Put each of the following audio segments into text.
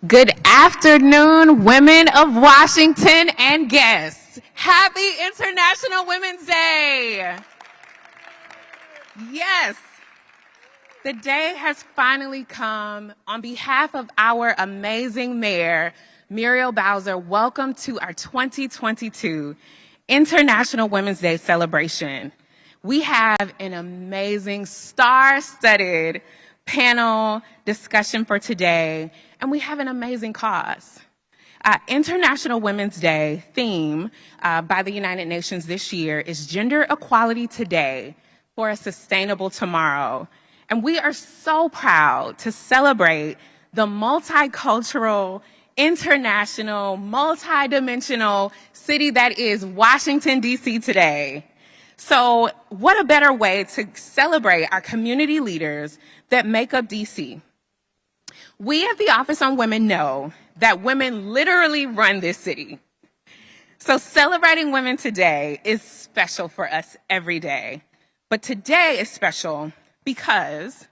Good afternoon, women of Washington and guests. Happy International Women's Day. Yes, the day has finally come. On behalf of our amazing mayor, Muriel Bowser, welcome to our 2022 International Women's Day celebration. We have an amazing star-studded panel discussion for today, and we have an amazing cause. International Women's Day theme by the United Nations this year is Gender Equality Today for a Sustainable Tomorrow. And we are so proud to celebrate the multicultural, international, multidimensional city that is Washington, D.C. today. So what a better way to celebrate our community leaders that make up D.C. We at the Office on Women know that women literally run this city. So celebrating women today is special for us every day. But today is special because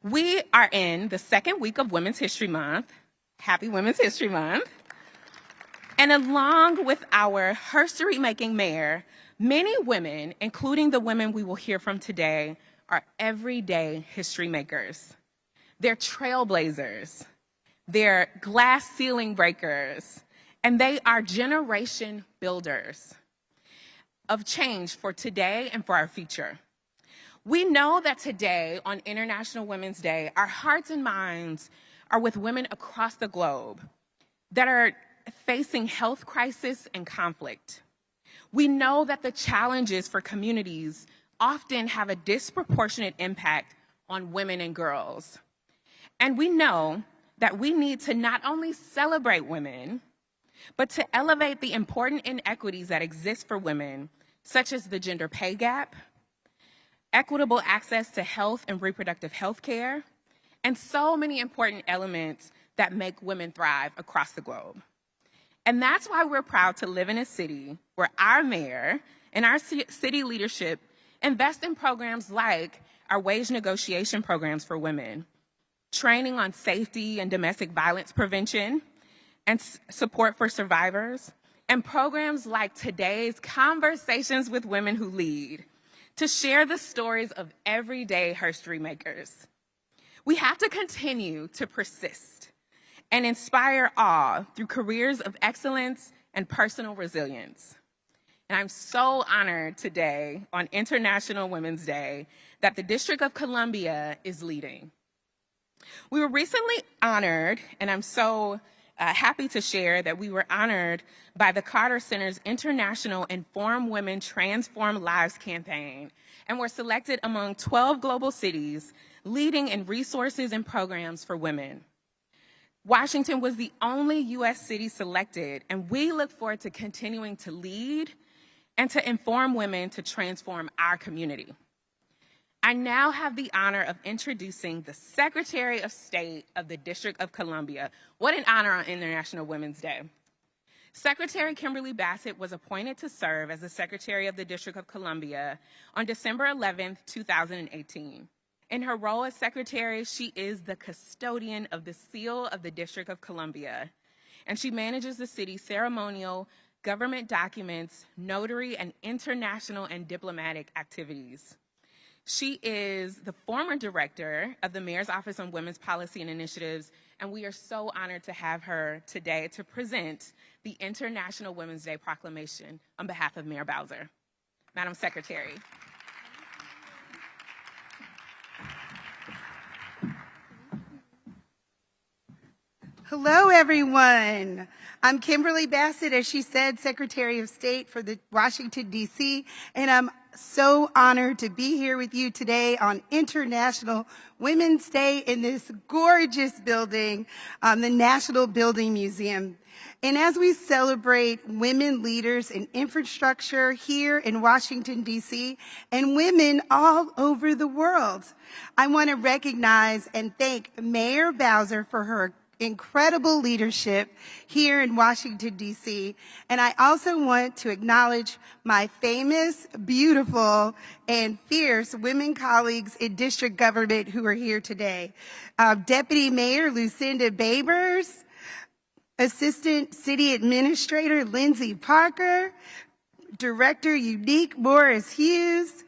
we are in the second week of Women's History Month. Happy Women's History Month. And along with our history-making mayor, many women, including the women we will hear from today, are everyday history makers. They're trailblazers. They're glass ceiling breakers. And they are generation builders of change for today and for our future. We know that today, on International Women's Day, our hearts and minds are with women across the globe that are facing health crisis and conflict. We know that the challenges for communities often have a disproportionate impact on women and girls. And we know that we need to not only celebrate women, but to elevate the important inequities that exist for women, such as the gender pay gap, equitable access to health and reproductive health care, and so many important elements that make women thrive across the globe. And that's why we're proud to live in a city where our mayor and our city leadership invest in programs like our wage negotiation programs for women, training on safety and domestic violence prevention, and support for survivors, and programs like today's Conversations with Women Who Lead, to share the stories of everyday history makers. We have to continue to persist and inspire awe through careers of excellence and personal resilience. And I'm so honored today on International Women's Day that the District of Columbia is leading. We were recently honored, and I'm so happy to share that we were honored by the Carter Center's International Inform Women Transform Lives campaign, and were selected among 12 global cities leading in resources and programs for women. Washington was the only U.S. city selected, and we look forward to continuing to lead and to inform women to transform our community. I now have the honor of introducing the Secretary of State of the District of Columbia. What an honor on International Women's Day. Secretary Kimberly Bassett was appointed to serve as the Secretary of the District of Columbia on December 11, 2018. In her role as Secretary, she is the custodian of the seal of the District of Columbia, and she manages the city's ceremonial, government documents, notary, and international and diplomatic activities. She is the former director of the Mayor's Office on Women's Policy and Initiatives, and we are so honored to have her today to present the International Women's Day Proclamation on behalf of Mayor Bowser. Madam Secretary. Hello, everyone. I'm Kimberly Bassett, as she said, Secretary of State for the Washington, D.C., and I'm so honored to be here with you today on International Women's Day in this gorgeous building, the National Building Museum. And as we celebrate women leaders in infrastructure here in Washington, D.C., and women all over the world, I want to recognize and thank Mayor Bowser for her incredible leadership here in Washington, D.C. And I also want to acknowledge my famous, beautiful, and fierce women colleagues in district government who are here today. Deputy Mayor Lucinda Babers, Assistant City Administrator Lindsay Parker, Director Unique Morris Hughes,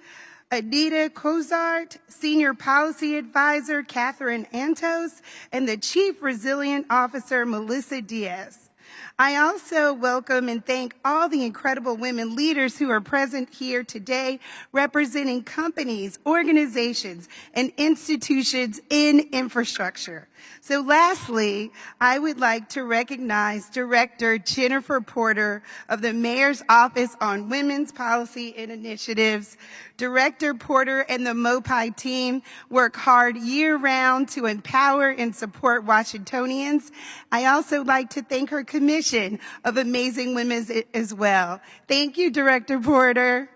Anita Cozart, Senior Policy Advisor Catherine Antos, and the Chief Resilient Officer Melissa Diaz. I also welcome and thank all the incredible women leaders who are present here today, representing companies, organizations, and institutions in infrastructure. So lastly, I would like to recognize Director Jennifer Porter of the Mayor's Office on Women's Policy and Initiatives. Director Porter and the MOPI team work hard year-round to empower and support Washingtonians. I also like to thank her commission of amazing women as well. Thank you, Director Porter.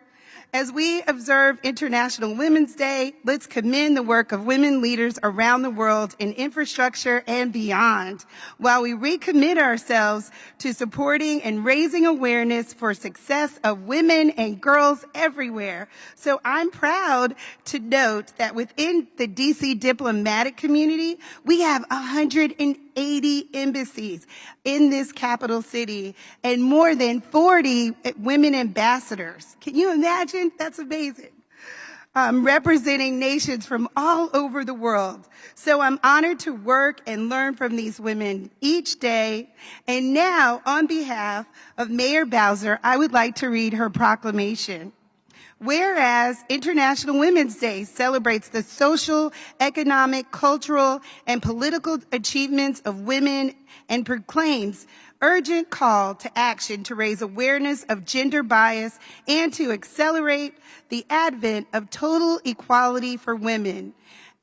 As we observe International Women's Day, let's commend the work of women leaders around the world in infrastructure and beyond, while we recommit ourselves to supporting and raising awareness for success of women and girls everywhere. So I'm proud to note that within the DC diplomatic community, we have 180 embassies in this capital city and more than 40 women ambassadors. Can you imagine? That's amazing. Representing nations from all over the world. So I'm honored to work and learn from these women each day. And now, on behalf of Mayor Bowser, I would like to read her proclamation. Whereas International Women's Day celebrates the social, economic, cultural, and political achievements of women and proclaims urgent call to action to raise awareness of gender bias and to accelerate the advent of total equality for women.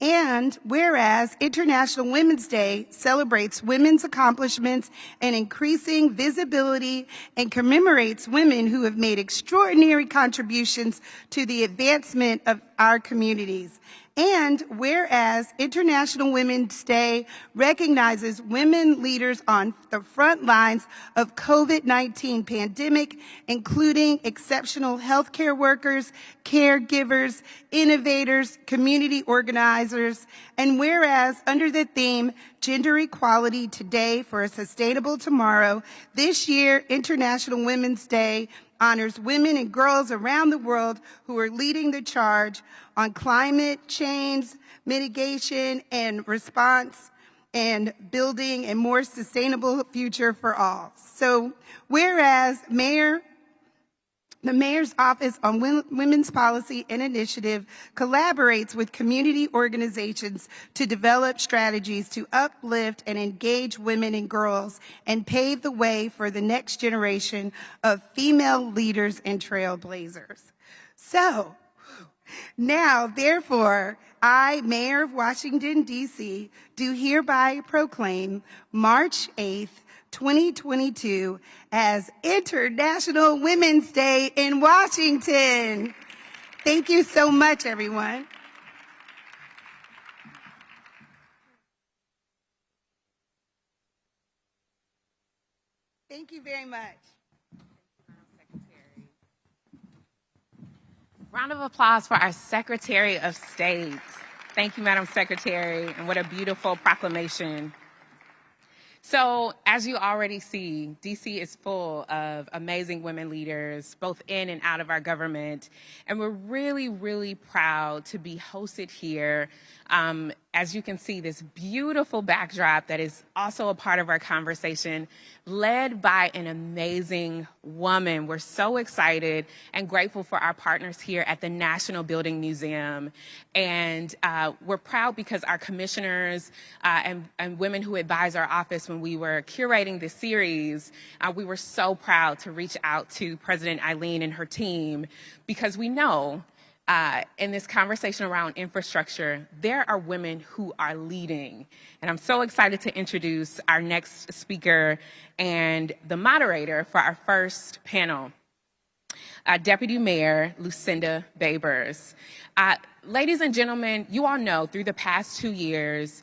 And whereas International Women's Day celebrates women's accomplishments and increasing visibility and commemorates women who have made extraordinary contributions to the advancement of our communities. And whereas International Women's Day recognizes women leaders on the front lines of COVID-19 pandemic, including exceptional healthcare workers, caregivers, innovators, community organizers, and whereas under the theme Gender Equality Today for a Sustainable Tomorrow, this year International Women's Day honors women and girls around the world who are leading the charge on climate change, mitigation, and response, and building a more sustainable future for all. So, whereas the Mayor's Office on Women's Policy and Initiative collaborates with community organizations to develop strategies to uplift and engage women and girls and pave the way for the next generation of female leaders and trailblazers. So, now, therefore, I, Mayor of Washington, D.C., do hereby proclaim March 8th, 2022 as International Women's Day in Washington. Thank you so much, everyone. Thank you very much. Round of applause for our Secretary of State. Thank you, Madam Secretary, and what a beautiful proclamation. So, as you already see, DC is full of amazing women leaders, both in and out of our government, and we're really, really proud to be hosted here. As you can see, this beautiful backdrop that is also a part of our conversation, led by an amazing woman. We're so excited and grateful for our partners here at the National Building Museum. And we're proud because our commissioners and women who advise our office when we were curating this series, we were so proud to reach out to President Eileen and her team because we know in this conversation around infrastructure, there are women who are leading. And I'm so excited to introduce our next speaker and the moderator for our first panel, Deputy Mayor Lucinda Babers. Ladies and gentlemen, you all know through the past 2 years,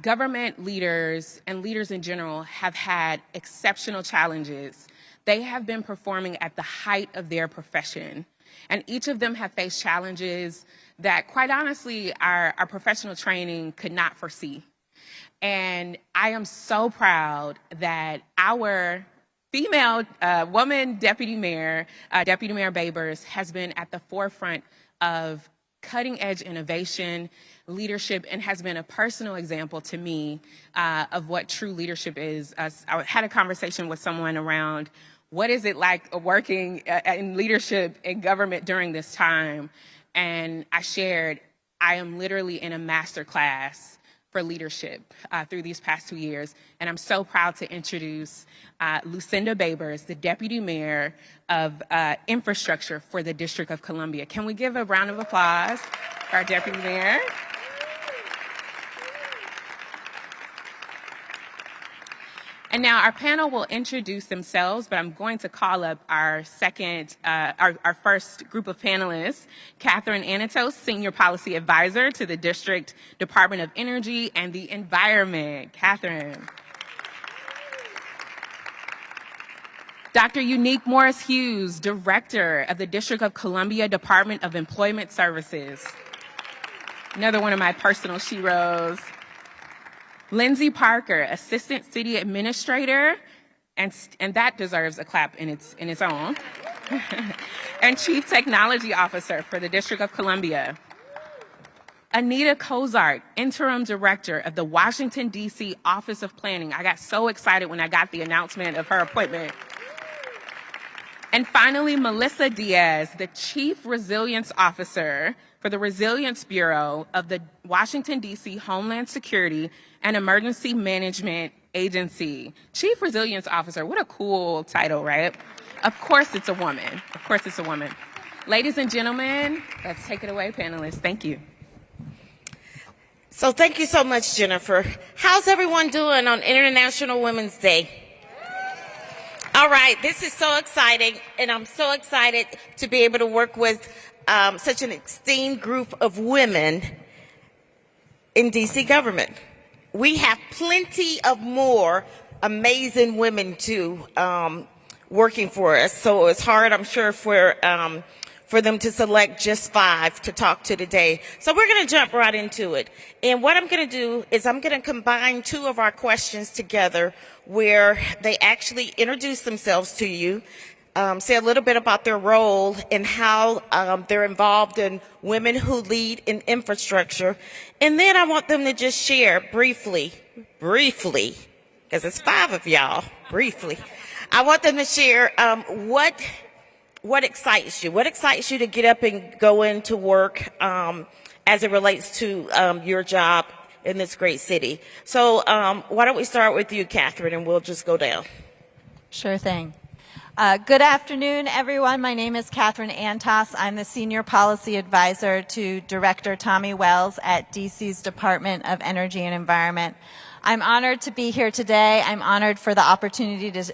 government leaders and leaders in general have had exceptional challenges. They have been performing at the height of their profession. And each of them have faced challenges that, quite honestly, our professional training could not foresee. And I am so proud that our female woman deputy mayor Babers, has been at the forefront of cutting-edge innovation, leadership, and has been a personal example to me of what true leadership is. I had a conversation with someone around what is it like working in leadership in government during this time, and I shared I am literally in a master class for leadership through these past 2 years. And I'm so proud to introduce Lucinda Babers, the Deputy Mayor of Infrastructure for the District of Columbia. Can we give a round of applause for our Deputy Mayor? And now our panel will introduce themselves, but I'm going to call up our first group of panelists, Catherine Antos, Senior Policy Advisor to the District Department of Energy and the Environment. Catherine. Dr. Unique Morris Hughes, Director of the District of Columbia Department of Employment Services. Another one of my personal sheroes. Lindsay Parker, Assistant City Administrator, and that deserves a clap in its own, and Chief Technology Officer for the District of Columbia. Anita Cozart, Interim Director of the Washington, D.C. Office of Planning. I got so excited when I got the announcement of her appointment. And finally, Melissa Diaz, the Chief Resilience Officer for the Resilience Bureau of the Washington, D.C. Homeland Security and Emergency Management Agency. Chief Resilience Officer, what a cool title, right? Of course it's a woman. Of course it's a woman. Ladies and gentlemen, let's take it away, panelists. Thank you. So thank you so much, Jennifer. How's everyone doing on International Women's Day? All right, this is so exciting, and I'm so excited to be able to work with such an esteemed group of women in D.C. government. We have plenty of more amazing women too working for us, so it's hard, I'm sure, for them to select just 5 to talk to today. So we're going to jump right into it. And what I'm going to do is I'm going to combine 2 of our questions together where they actually introduce themselves to you, say a little bit about their role and how they're involved in women who lead in infrastructure. And then I want them to just share briefly, because it's 5 of y'all, briefly. I want them to share what excites you? What excites you to get up and go into work as it relates to your job in this great city? So why don't we start with you, Catherine, and we'll just go down. Sure thing. Good afternoon, everyone. My name is Catherine Antos. I'm the Senior Policy Advisor to Director Tommy Wells at DC's Department of Energy and Environment. I'm honored to be here today. I'm honored for the opportunity to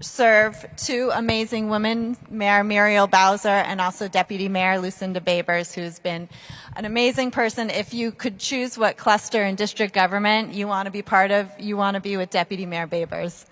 serve 2 amazing women, Mayor Muriel Bowser and also Deputy Mayor Lucinda Babers, who's been an amazing person. If you could choose what cluster in district government you want to be part of, you want to be with Deputy Mayor Babers.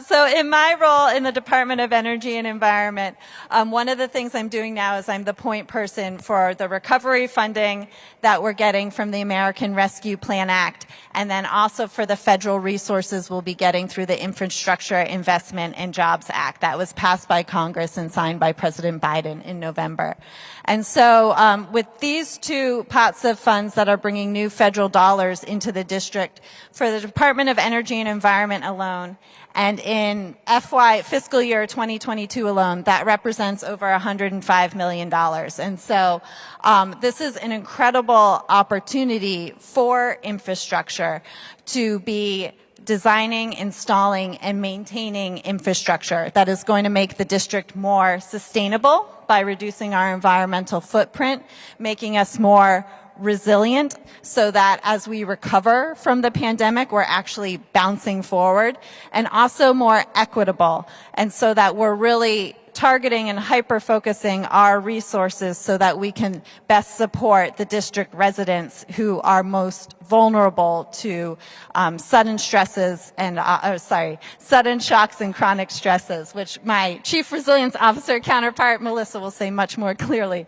So in my role in the Department of Energy and Environment, one of the things I'm doing now is I'm the point person for the recovery funding that we're getting from the American Rescue Plan Act, and then also for the federal resources we'll be getting through the Infrastructure Investment and Jobs Act that was passed by Congress and signed by President Biden in November. And so with these 2 pots of funds that are bringing new federal dollars into the district for the Department of Energy and Environment alone, and in fiscal year 2022 alone, that represents over $105 million. And so this is an incredible opportunity for infrastructure to be designing, installing, and maintaining infrastructure that is going to make the district more sustainable by reducing our environmental footprint, making us more resilient so that as we recover from the pandemic, we're actually bouncing forward, and also more equitable, and so that we're really targeting and hyper-focusing our resources so that we can best support the district residents who are most vulnerable to sudden stresses and sudden shocks and chronic stresses, which my Chief Resilience Officer counterpart Melissa will say much more clearly.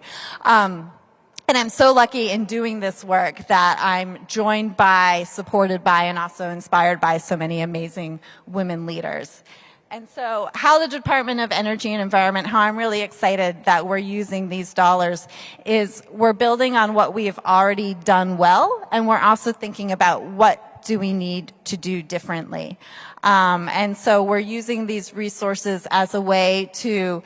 And I'm so lucky in doing this work that I'm joined by, supported by, and also inspired by so many amazing women leaders. And so how the Department of Energy and Environment, how I'm really excited that we're using these dollars is we're building on what we have already done well, and we're also thinking about what do we need to do differently. And so we're using these resources as a way to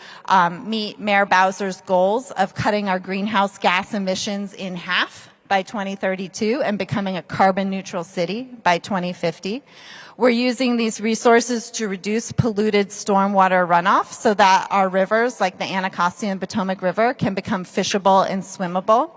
meet Mayor Bowser's goals of cutting our greenhouse gas emissions in half by 2032 and becoming a carbon neutral city by 2050. We're using these resources to reduce polluted stormwater runoff so that our rivers, like the Anacostia and Potomac River, can become fishable and swimmable.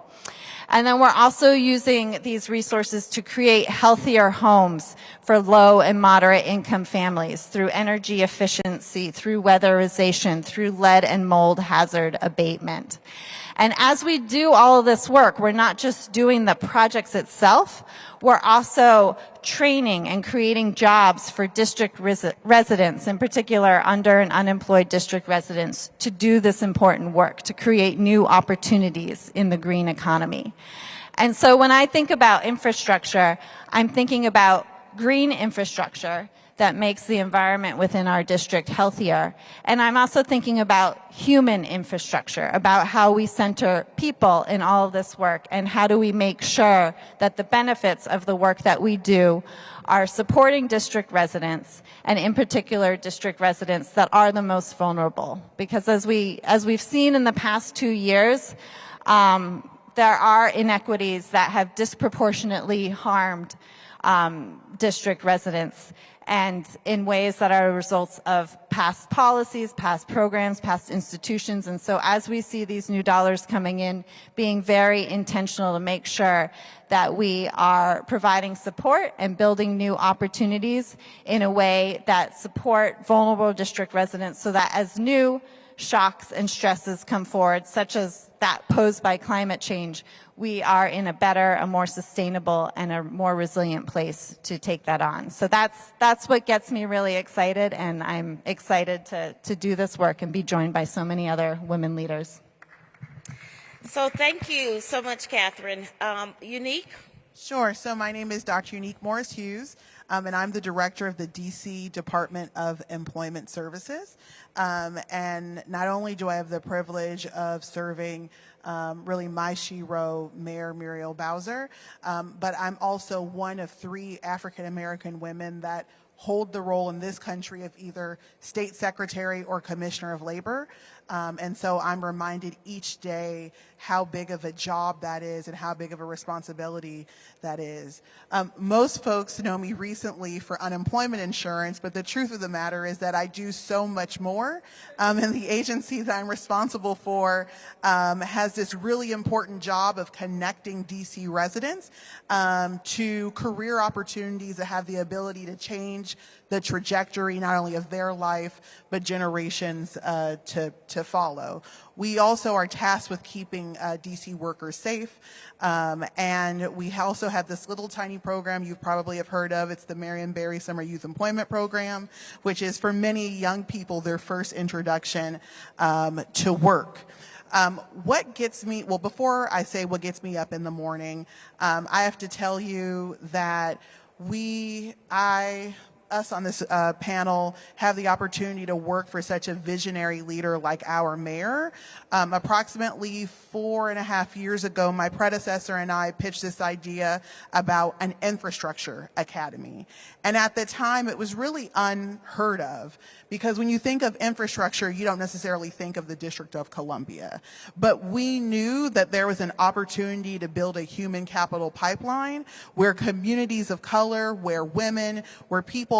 And then we're also using these resources to create healthier homes for low and moderate income families through energy efficiency, through weatherization, through lead and mold hazard abatement. And as we do all of this work, we're not just doing the projects itself, we're also training and creating jobs for district residents, in particular under and unemployed district residents, to do this important work, to create new opportunities in the green economy. And so when I think about infrastructure, I'm thinking about green infrastructure that makes the environment within our district healthier. And I'm also thinking about human infrastructure, about how we center people in all of this work, and how do we make sure that the benefits of the work that we do are supporting district residents, and in particular district residents that are the most vulnerable. Because as we've seen in the past 2 years, there are inequities that have disproportionately harmed district residents, and in ways that are results of past policies, past programs, past institutions. And so as we see these new dollars coming in, being very intentional to make sure that we are providing support and building new opportunities in a way that support vulnerable district residents, so that as new shocks and stresses come forward, such as that posed by climate change, we are in a better, a more sustainable, and a more resilient place to take that on. So that's what gets me really excited, and I'm excited to do this work and be joined by so many other women leaders. So thank you so much, Catherine. Unique? Sure. So my name is Dr. Unique Morris Hughes, and I'm the director of the DC Department of Employment Services. And not only do I have the privilege of serving really my shero, Mayor Muriel Bowser, but I'm also one of 3 African-American women that hold the role in this country of either state secretary or commissioner of labor. And so I'm reminded each day how big of a job that is and how big of a responsibility that is. Most folks know me recently for unemployment insurance, but the truth of the matter is that I do so much more. And the agency that I'm responsible for has this really important job of connecting DC residents to career opportunities that have the ability to change the trajectory not only of their life, but generations to follow. We also are tasked with keeping DC workers safe, and we also have this little tiny program you probably have heard of. It's the Marion Berry Summer Youth Employment Program, which is for many young people their first introduction to work. What gets me, well, before I say what gets me up in the morning, I have to tell you that us on this panel have the opportunity to work for such a visionary leader like our mayor. Approximately 4.5 years ago, my predecessor and I pitched this idea about an infrastructure academy. And at the time, it was really unheard of, because when you think of infrastructure, you don't necessarily think of the District of Columbia. But we knew that there was an opportunity to build a human capital pipeline where communities of color, where women, where people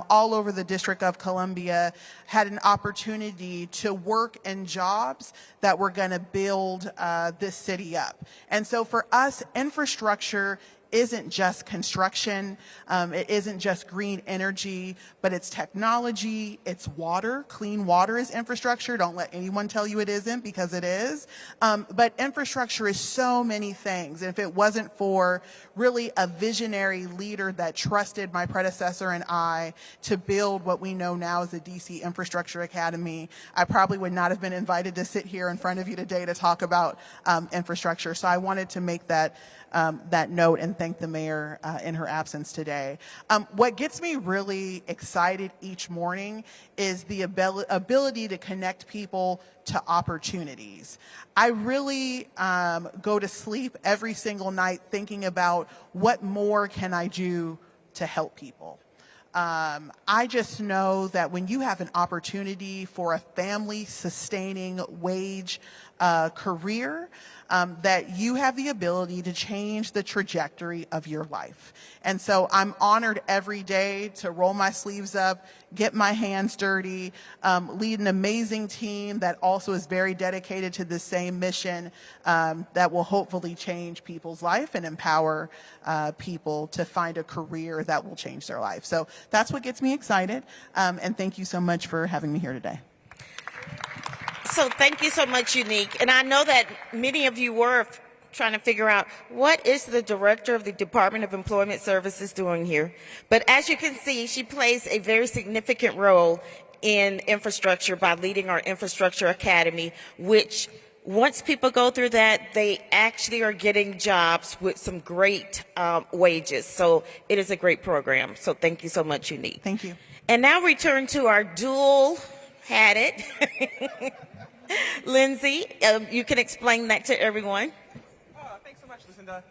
all over the District of Columbia had an opportunity to work in jobs that were going to build this city up. And so for us, infrastructure isn't just construction, it isn't just green energy, but it's technology, it's water. Clean water is infrastructure. Don't let anyone tell you it isn't, because it is. But infrastructure is so many things. And if it wasn't for really a visionary leader that trusted my predecessor and I to build what we know now as the DC Infrastructure Academy, I probably would not have been invited to sit here in front of you today to talk about infrastructure. So I wanted to make that note and thank the mayor in her absence today. What gets me really excited each morning is the ability to connect people to opportunities. I really go to sleep every single night thinking about what more can I do to help people. I just know that when you have an opportunity for a family-sustaining wage career, that you have the ability to change the trajectory of your life. And so I'm honored every day to roll my sleeves up, get my hands dirty, lead an amazing team that also is very dedicated to the same mission that will hopefully change people's life and empower people to find a career that will change their life. So that's what gets me excited, and thank you so much for having me here today. So thank you so much, Unique. And I know that many of you were trying to figure out what is the director of the Department of Employment Services doing here. But as you can see, she plays a very significant role in infrastructure by leading our Infrastructure Academy, which once people go through that, they actually are getting jobs with some great wages. So it is a great program. So thank you so much, Unique. Thank you. And now we turn to our dual-hatted Lindsay. You can explain that to everyone. Thanks so much, Lucinda.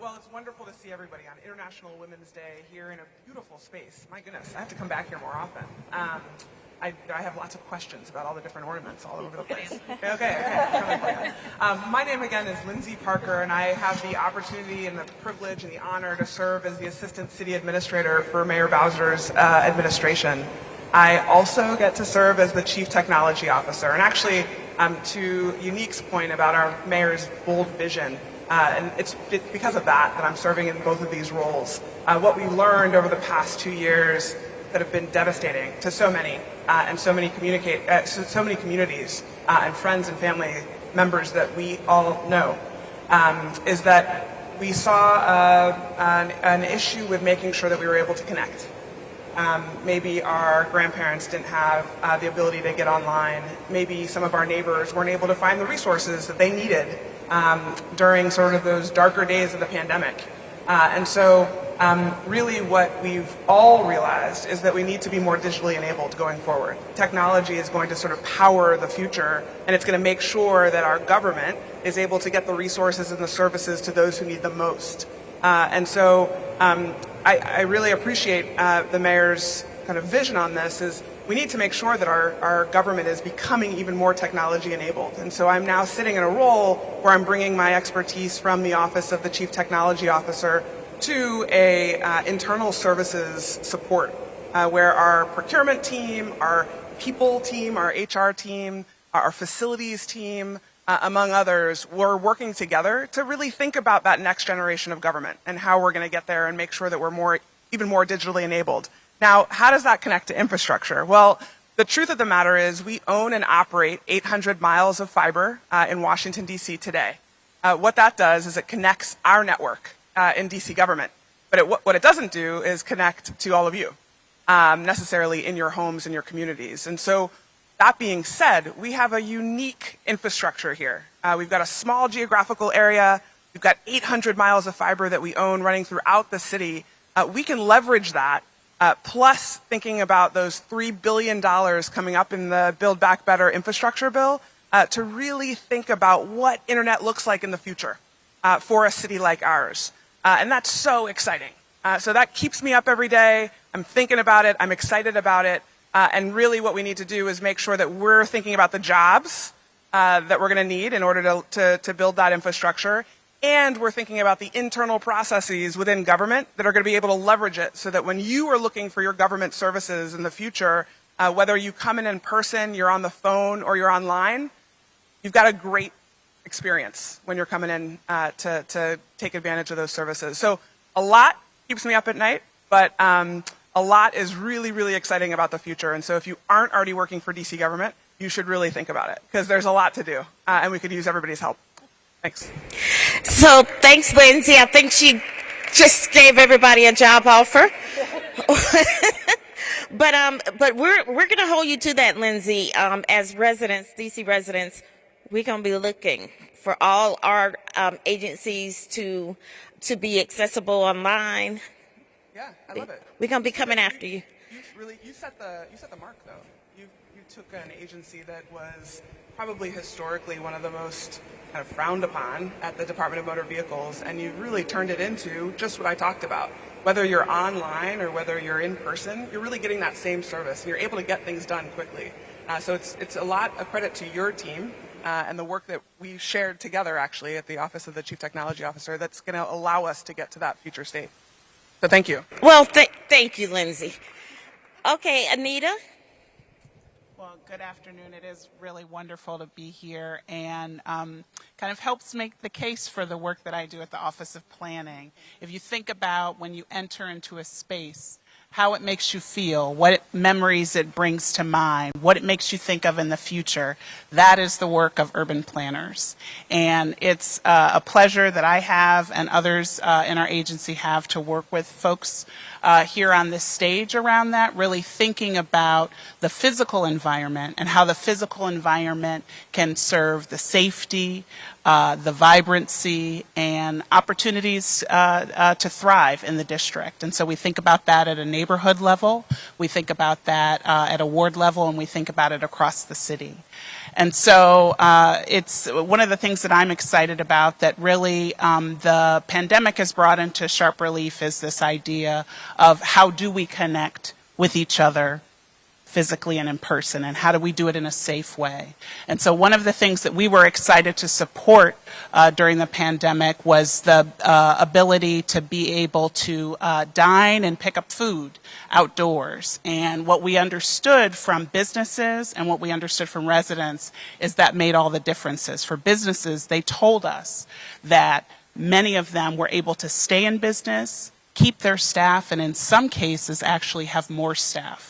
Well, it's wonderful to see everybody on International Women's Day here in a beautiful space. My goodness, I have to come back here more often. I have lots of questions about all the different ornaments all over the place. Okay. My name again is Lindsay Parker, and I have the opportunity and the privilege and the honor to serve as the Assistant City Administrator for Mayor Bowser's administration. I also get to serve as the Chief Technology Officer. And actually, to Unique's point about our mayor's bold vision, and it's because of that I'm serving in both of these roles. What we learned over the past 2 years that have been devastating to so many, and so many communities and friends and family members that we all know, is that we saw an issue with making sure that we were able to connect. Maybe our grandparents didn't have the ability to get online. Maybe some of our neighbors weren't able to find the resources that they needed during sort of those darker days of the pandemic. And so really what we've all realized is that we need to be more digitally enabled going forward. Technology is going to sort of power the future, and it's going to make sure that our government is able to get the resources and the services to those who need them most. And so I really appreciate the mayor's kind of vision on this. Is we need to make sure that our government is becoming even more technology enabled. And so I'm now sitting in a role where I'm bringing my expertise from the Office of the Chief Technology Officer to a internal services support, where our procurement team, our people team, our HR team, our facilities team, among others, we're working together to really think about that next generation of government and how we're going to get there and make sure that we're even more digitally enabled. Now, how does that connect to infrastructure? Well, the truth of the matter is we own and operate 800 miles of fiber in Washington, D.C. today. What that does is it connects our network in D.C. government. But what it doesn't do is connect to all of you, necessarily in your homes and your communities. And so that being said, we have a unique infrastructure here. We've got a small geographical area. We've got 800 miles of fiber that we own running throughout the city. We can leverage that, plus thinking about those $3 billion coming up in the Build Back Better infrastructure bill, to really think about what internet looks like in the future for a city like ours. And that's so exciting. So that keeps me up every day. I'm thinking about it. I'm excited about it. And really what we need to do is make sure that we're thinking about the jobs that we're going to need in order to build that infrastructure. And we're thinking about the internal processes within government that are going to be able to leverage it so that when you are looking for your government services in the future, whether you come in person, you're on the phone, or you're online, you've got a great experience when you're coming in to take advantage of those services. So a lot keeps me up at night, but a lot is really, really exciting about the future. And so if you aren't already working for DC government, you should really think about it, because there's a lot to do, and we could use everybody's help. Thanks. So thanks, Lindsay. I think she just gave everybody a job offer. But we're going to hold you to that, Lindsay. As residents, DC residents, we're going to be looking for all our agencies to be accessible online. Yeah, I love it. We're going to be coming after you. You set the mark, though. You took an agency that was probably historically one of the most kind of frowned upon at the Department of Motor Vehicles, and you really turned it into just what I talked about. Whether you're online or whether you're in person, you're really getting that same service, and you're able to get things done quickly. So it's a lot of credit to your team and the work that we shared together, actually, at the Office of the Chief Technology Officer that's going to allow us to get to that future state. So thank you. Well, thank you, Lindsay. Okay, Anita? Well, good afternoon. It is really wonderful to be here, and kind of helps make the case for the work that I do at the Office of Planning. If you think about when you enter into a space, how it makes you feel, what memories it brings to mind, what it makes you think of in the future, that is the work of urban planners. And it's a pleasure that I have and others in our agency have to work with folks here on this stage around that, really thinking about the physical environment and how the physical environment can serve the safety, the vibrancy, and opportunities to thrive in the district. And so we think about that at a neighborhood level, we think about that at a ward level, and we think about it across the city. And so it's one of the things that I'm excited about that really the pandemic has brought into sharp relief is this idea of how do we connect with each other physically and in person, and how do we do it in a safe way. And so one of the things that we were excited to support during the pandemic was the ability to be able to dine and pick up food outdoors. And what we understood from businesses and what we understood from residents is that made all the differences. For businesses, they told us that many of them were able to stay in business, keep their staff, and in some cases actually have more staff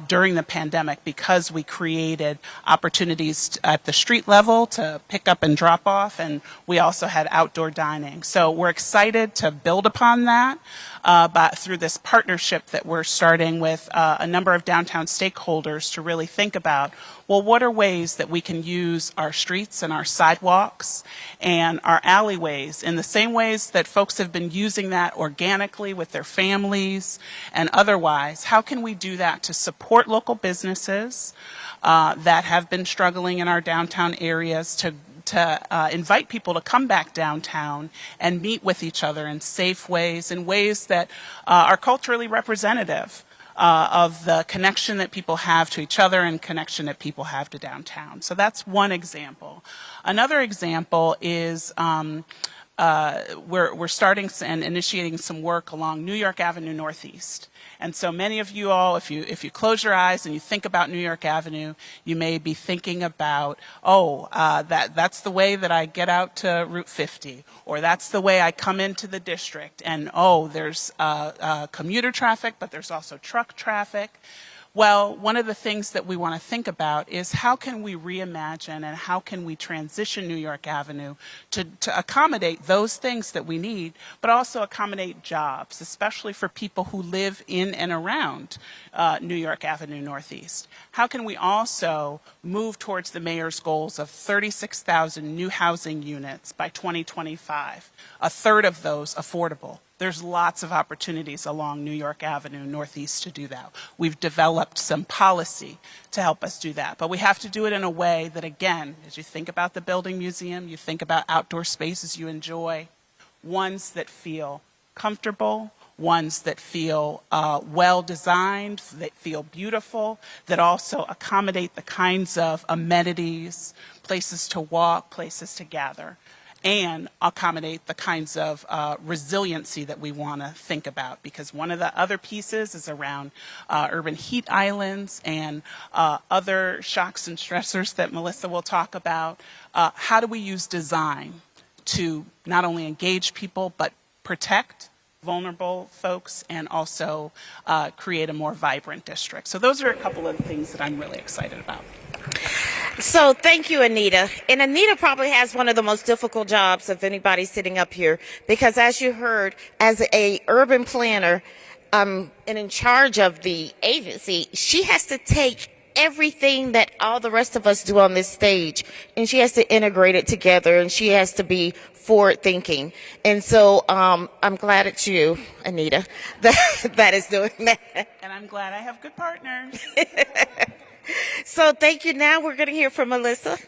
during the pandemic, because we created opportunities at the street level to pick up and drop off, and we also had outdoor dining. So we're excited to build upon that but through this partnership that we're starting with a number of downtown stakeholders to really think about, well, what are ways that we can use our streets and our sidewalks and our alleyways in the same ways that folks have been using that organically with their families and otherwise? How can we do that to support local businesses that have been struggling in our downtown areas, to invite people to come back downtown and meet with each other in safe ways, in ways that are culturally representative of the connection that people have to each other and connection that people have to downtown. So that's one example. Another example is we're starting and initiating some work along New York Avenue Northeast. And so many of you all, if you close your eyes and you think about New York Avenue, you may be thinking about, that's the way that I get out to Route 50, or that's the way I come into the district, and there's commuter traffic, but there's also truck traffic. Well, one of the things that we want to think about is how can we reimagine and how can we transition New York Avenue to accommodate those things that we need, but also accommodate jobs, especially for people who live in and around New York Avenue Northeast. How can we also move towards the mayor's goals of 36,000 new housing units by 2025, a third of those affordable? There's lots of opportunities along New York Avenue Northeast to do that. We've developed some policy to help us do that. But we have to do it in a way that, again, as you think about the Building Museum, you think about outdoor spaces you enjoy, ones that feel comfortable, ones that feel well-designed, that feel beautiful, that also accommodate the kinds of amenities, places to walk, places to gather. and accommodate the kinds of resiliency that we want to think about. Because one of the other pieces is around urban heat islands and other shocks and stressors that Melissa will talk about. How do we use design to not only engage people, but protect vulnerable folks and also create a more vibrant district? So those are a couple of things that I'm really excited about. So thank you, Anita. And Anita probably has one of the most difficult jobs of anybody sitting up here, because as you heard, as a urban planner and in charge of the agency, she has to take everything that all the rest of us do on this stage, and she has to integrate it together, and she has to be forward thinking. And so I'm glad it's you, Anita, that is doing that. And I'm glad I have good partners. So thank you. Now we're going to hear from Melissa.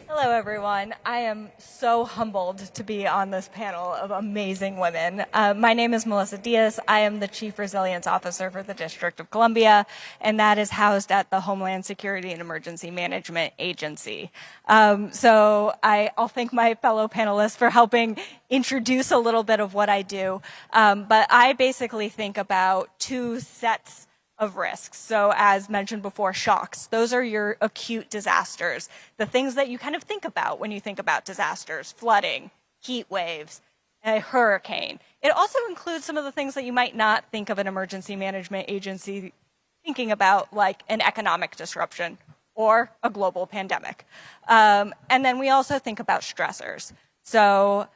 Hello, everyone. I am so humbled to be on this panel of amazing women. My name is Melissa Diaz. I am the Chief Resilience Officer for the District of Columbia, and that is housed at the Homeland Security and Emergency Management Agency. So I'll thank my fellow panelists for helping introduce a little bit of what I do. But I basically think about two sets of risks. So as mentioned before, shocks. Those are your acute disasters, the things that you kind of think about when you think about disasters: flooding, heat waves, a hurricane. It also includes some of the things that you might not think of an emergency management agency thinking about, like an economic disruption or a global pandemic. And then we also think about stressors. So,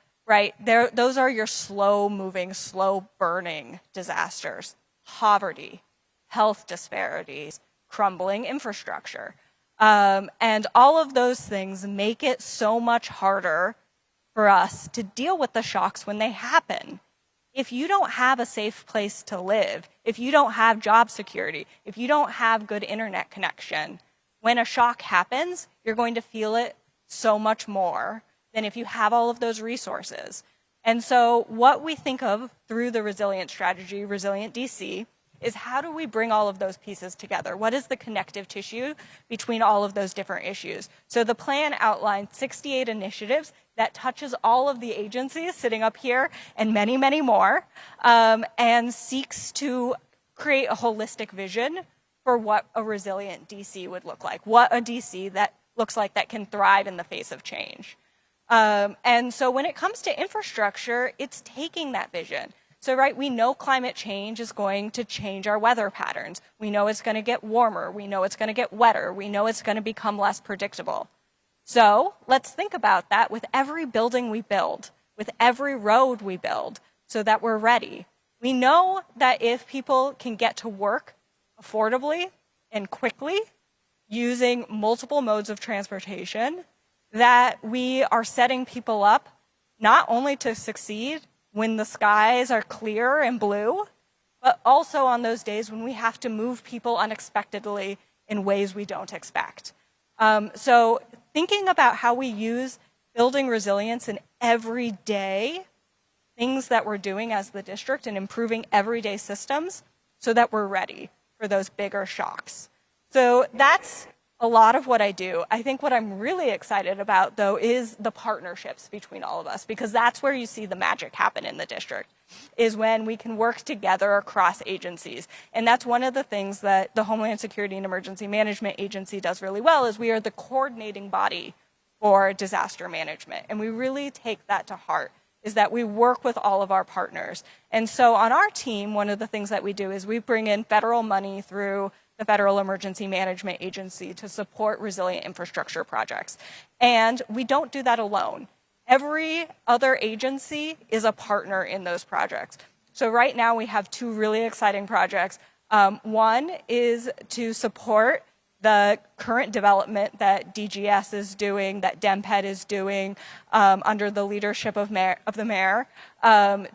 those are your slow-moving, slow-burning disasters: poverty, health disparities, crumbling infrastructure. And all of those things make it so much harder for us to deal with the shocks when they happen. If you don't have a safe place to live, if you don't have job security, if you don't have good internet connection, when a shock happens, you're going to feel it so much more than if you have all of those resources. And so what we think of through the resilience strategy, Resilient DC, is how do we bring all of those pieces together? What is the connective tissue between all of those different issues? So the plan outlined 68 initiatives that touches all of the agencies sitting up here and many, many more, and seeks to create a holistic vision for what a resilient DC would look like, what a DC that looks like that can thrive in the face of change. And so when it comes to infrastructure, it's taking that vision. So, we know climate change is going to change our weather patterns. We know it's going to get warmer. We know it's going to get wetter. We know it's going to become less predictable. So let's think about that with every building we build, with every road we build, so that we're ready. We know that if people can get to work affordably and quickly using multiple modes of transportation, that we are setting people up not only to succeed when the skies are clear and blue, but also on those days when we have to move people unexpectedly in ways we don't expect. So thinking about how we use building resilience in everyday things that we're doing as the district and improving everyday systems so that we're ready for those bigger shocks. So that's a lot of what I do. I think what I'm really excited about, though, is the partnerships between all of us, because that's where you see the magic happen in the district, is when we can work together across agencies. And that's one of the things that the Homeland Security and Emergency Management Agency does really well, is we are the coordinating body for disaster management. And we really take that to heart, is that we work with all of our partners. And so on our team, one of the things that we do is we bring in federal money through the Federal Emergency Management Agency to support resilient infrastructure projects. And we don't do that alone. Every other agency is a partner in those projects. So right now we have two really exciting projects. One is to support the current development that DGS is doing, that DEMPED is doing under the leadership of the mayor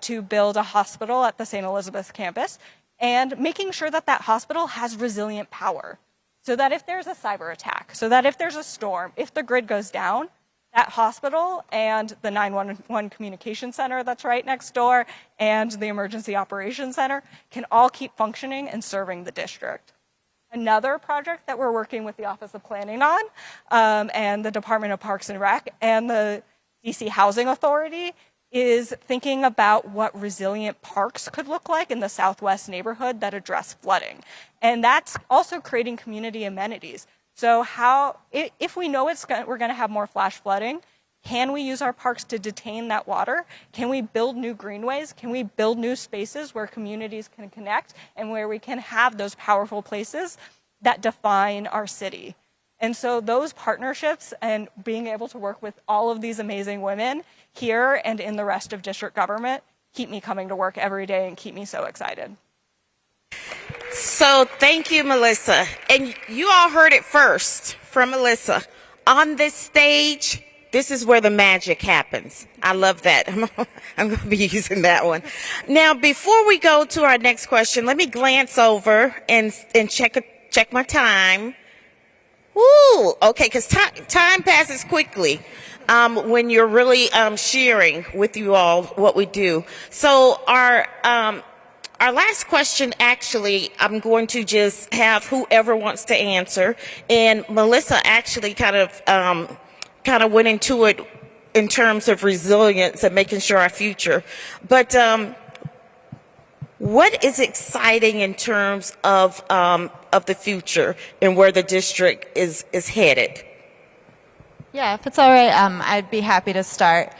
to build a hospital at the St. Elizabeth campus, and making sure that that hospital has resilient power, so that if there's a cyber attack, so that if there's a storm, if the grid goes down, that hospital and the 911 communication center that's right next door and the emergency operations center can all keep functioning and serving the district. Another project that we're working with the Office of Planning on and the Department of Parks and Rec and the DC Housing Authority is thinking about what resilient parks could look like in the Southwest neighborhood that address flooding. And that's also creating community amenities. So if we know we're going to have more flash flooding, can we use our parks to detain that water? Can we build new greenways? Can we build new spaces where communities can connect and where we can have those powerful places that define our city? And so those partnerships and being able to work with all of these amazing women here and in the rest of district government keep me coming to work every day and keep me so excited. So thank you, Melissa. And you all heard it first from Melissa. On this stage, this is where the magic happens. I love that. I'm going to be using that one. Now, before we go to our next question, let me glance over and check my time. Woo! Okay, because time passes quickly when you're really sharing with you all what we do. So our last question, actually, I'm going to just have whoever wants to answer. And Melissa actually kind of went into it in terms of resilience and making sure our future. But what is exciting in terms of the future and where the district is headed? Yeah, if it's all right, I'd be happy to start.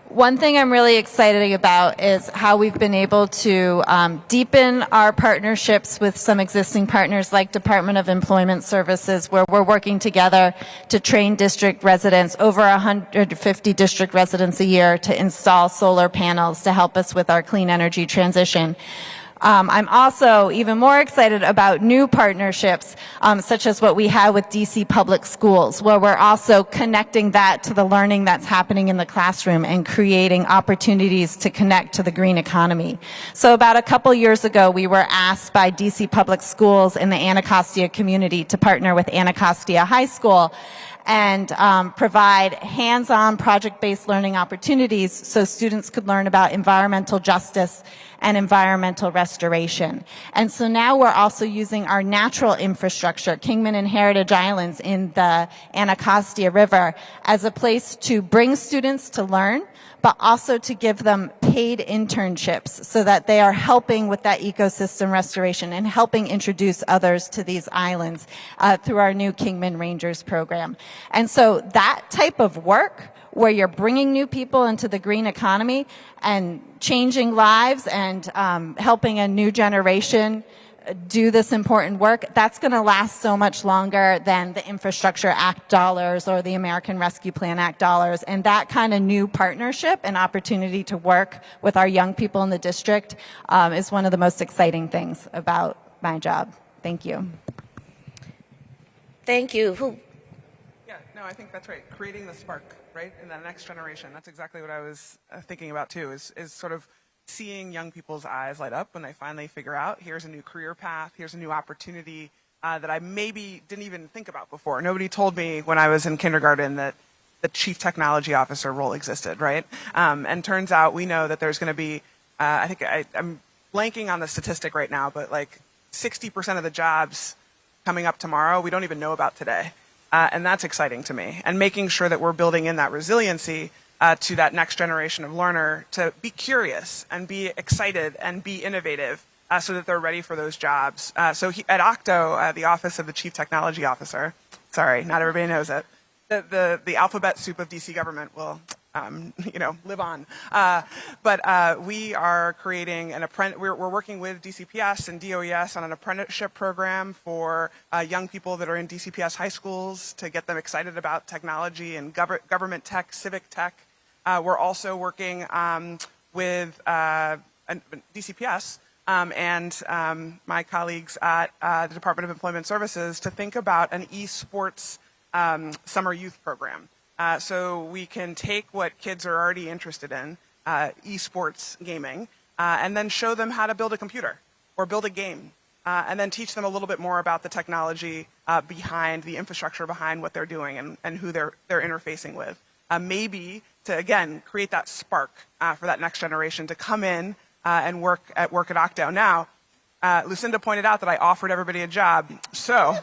One thing I'm really excited about is how we've been able to deepen our partnerships with some existing partners like Department of Employment Services, where we're working together to train district residents, over 150 district residents a year, to install solar panels to help us with our clean energy transition. I'm also even more excited about new partnerships, such as what we have with DC Public Schools, where we're also connecting that to the learning that's happening in the classroom and creating opportunities to connect to the green economy. So about a couple years ago, we were asked by DC Public Schools in the Anacostia community to partner with Anacostia High School and provide hands-on project-based learning opportunities so students could learn about environmental justice and environmental restoration. And so now we're also using our natural infrastructure, Kingman and Heritage Islands in the Anacostia River, as a place to bring students to learn, but also to give them paid internships so that they are helping with that ecosystem restoration and helping introduce others to these islands through our new Kingman Rangers program. And so that type of work, where you're bringing new people into the green economy and changing lives and helping a new generation do this important work, that's going to last so much longer than the Infrastructure Act dollars or the American Rescue Plan Act dollars. And that kind of new partnership and opportunity to work with our young people in the district is one of the most exciting things about my job. Thank you. Thank you. Yeah, no, I think that's right. Creating the spark, right, in the next generation. That's exactly what I was thinking about too, is sort of seeing young people's eyes light up when they finally figure out, here's a new career path, here's a new opportunity that I maybe didn't even think about before. Nobody told me when I was in kindergarten that the chief technology officer role existed, right? And turns out we know that there's going to be, I think I'm blanking on the statistic right now, but like 60% of the jobs coming up tomorrow we don't even know about today. And that's exciting to me. And making sure that we're building in that resiliency to that next generation of learner to be curious and be excited and be innovative so that they're ready for those jobs. So at Octo, the Office of the Chief Technology Officer, sorry, not everybody knows it, the alphabet soup of DC government will live on. But we are creating we're working with DCPS and DOES on an apprenticeship program for young people that are in DCPS high schools to get them excited about technology and government tech, civic tech. We're also working with DCPS and my colleagues at the Department of Employment Services to think about an esports summer youth program. So we can take what kids are already interested in, esports gaming, and then show them how to build a computer or build a game, and then teach them a little bit more about the technology behind the infrastructure behind what they're doing and who they're interfacing with. Maybe to, again, create that spark for that next generation to come in and work at Octo. Now, Lucinda pointed out that I offered everybody a job. So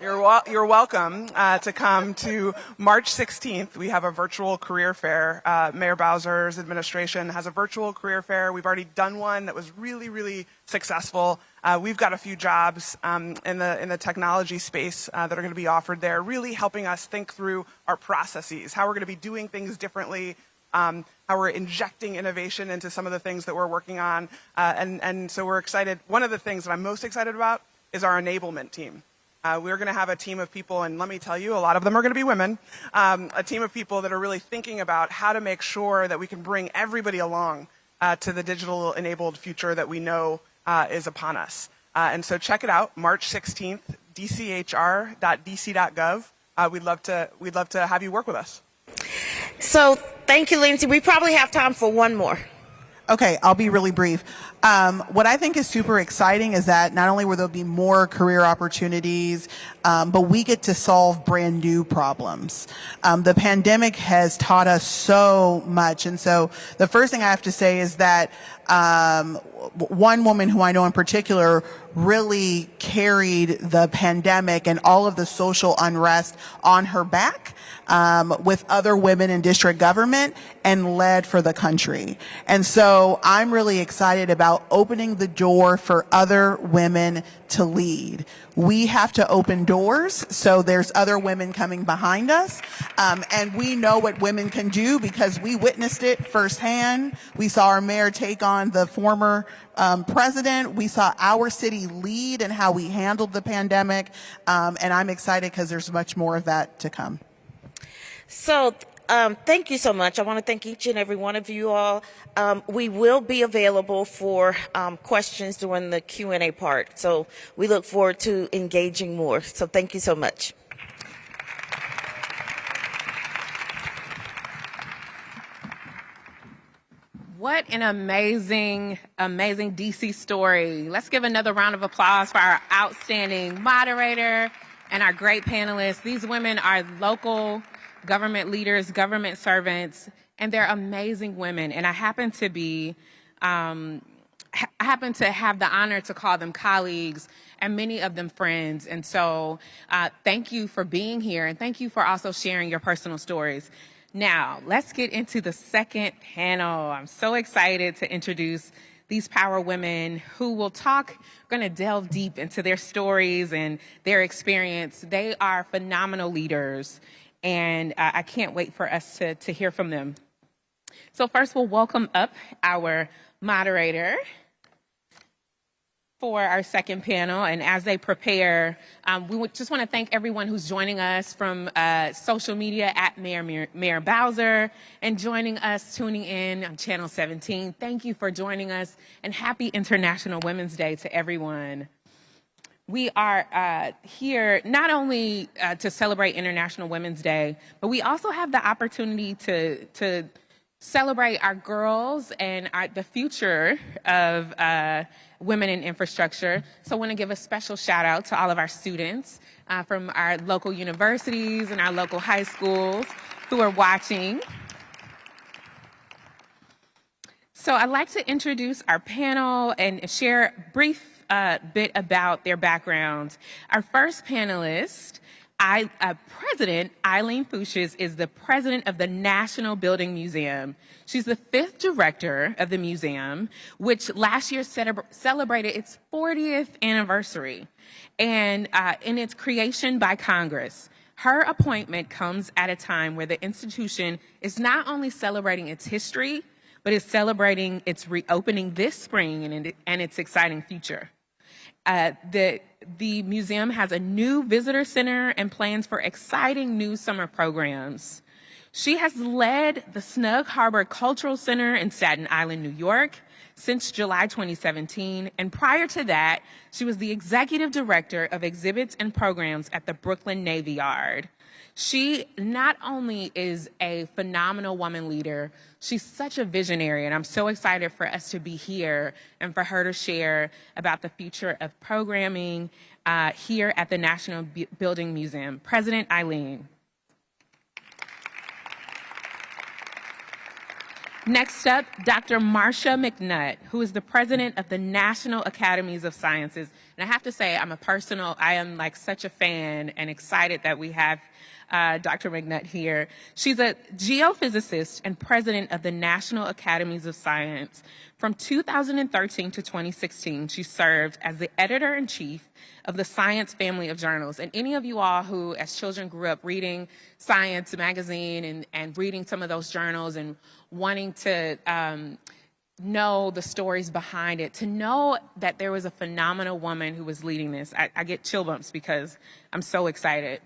You're welcome to come to March 16th. We have a virtual career fair. Mayor Bowser's administration has a virtual career fair. We've already done one that was really, really successful. We've got a few jobs in the technology space that are going to be offered there, really helping us think through our processes, how we're going to be doing things differently, how we're injecting innovation into some of the things that we're working on. And so we're excited. One of the things that I'm most excited about is our enablement team. We're going to have a team of people, and let me tell you, a lot of them are going to be women, a team of people that are really thinking about how to make sure that we can bring everybody along to the digital-enabled future that we know is upon us. And so check it out, March 16th, dchr.dc.gov. We'd love to have you work with us. So thank you, Lindsay. We probably have time for one more. Okay, I'll be really brief. What I think is super exciting is that not only will there be more career opportunities, but we get to solve brand new problems. The pandemic has taught us so much. And so the first thing I have to say is that one woman who I know in particular really carried the pandemic and all of the social unrest on her back with other women in district government and led for the country. And so I'm really excited about opening the door for other women to lead. We have to open doors so there's other women coming behind us. And we know what women can do because we witnessed it firsthand. We saw our mayor take on the former president. We saw our city lead and how we handled the pandemic. And I'm excited because there's much more of that to come. So thank you so much. I want to thank each and every one of you all. We will be available for questions during the Q&A part. So we look forward to engaging more. So thank you so much. What an amazing, amazing DC story. Let's give another round of applause for our outstanding moderator and our great panelists. These women are local government leaders, government servants, and they're amazing women. And I happen to have the honor to call them colleagues and many of them friends. And so thank you for being here, and thank you for also sharing your personal stories. Now, let's get into the second panel. I'm so excited to introduce these power women who will talk, going to delve deep into their stories and their experience. They are phenomenal leaders, and I can't wait for us to hear from them. So first, we'll welcome up our moderator for our second panel. And as they prepare, we just want to thank everyone who's joining us from social media at Mayor Bowser and joining us, tuning in on Channel 17. Thank you for joining us, and happy International Women's Day to everyone. We are here not only to celebrate International Women's Day, but we also have the opportunity to celebrate our girls and the future of women in infrastructure. So I want to give a special shout out to all of our students from our local universities and our local high schools who are watching. So I'd like to introduce our panel and share a brief bit about their backgrounds. Our first panelist, President Eileen Fuchs, is the president of the National Building Museum. She's the 5th director of the museum, which last year celebrated its 40th anniversary, and in its creation by Congress. Her appointment comes at a time where the institution is not only celebrating its history, but is celebrating its reopening this spring and its exciting future. The museum has a new visitor center and plans for exciting new summer programs. She has led the Snug Harbor Cultural Center in Staten Island, New York, since July 2017. And prior to that, she was the executive director of exhibits and programs at the Brooklyn Navy Yard. She not only is a phenomenal woman leader, she's such a visionary, and I'm so excited for us to be here and for her to share about the future of programming here at the National Building Museum. President Eileen. Next up, Dr. Marsha Mcnutt, who is the president of the National Academies of Sciences. And I have to say, I am like such a fan and excited that we have Dr. Mcnutt here. She's a geophysicist and president of the National Academies of Science. From 2013 to 2016, she served as the editor-in-chief of the Science family of journals. And any of you all who, as children, grew up reading Science magazine and reading some of those journals and wanting to know the stories behind it, to know that there was a phenomenal woman who was leading this, I get chill bumps because I'm so excited.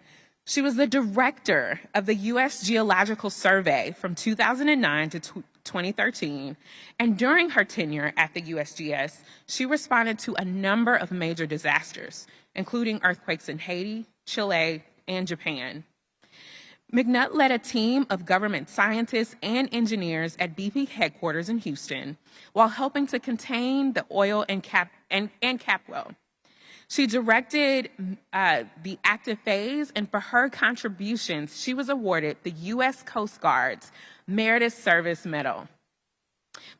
She was the director of the U.S. Geological Survey from 2009 to 2013, and during her tenure at the USGS, she responded to a number of major disasters, including earthquakes in Haiti, Chile, and Japan. Mcnutt led a team of government scientists and engineers at BP headquarters in Houston while helping to contain the oil and cap well. She directed the active phase, and for her contributions, she was awarded the U.S. Coast Guard's Meritorious Service Medal.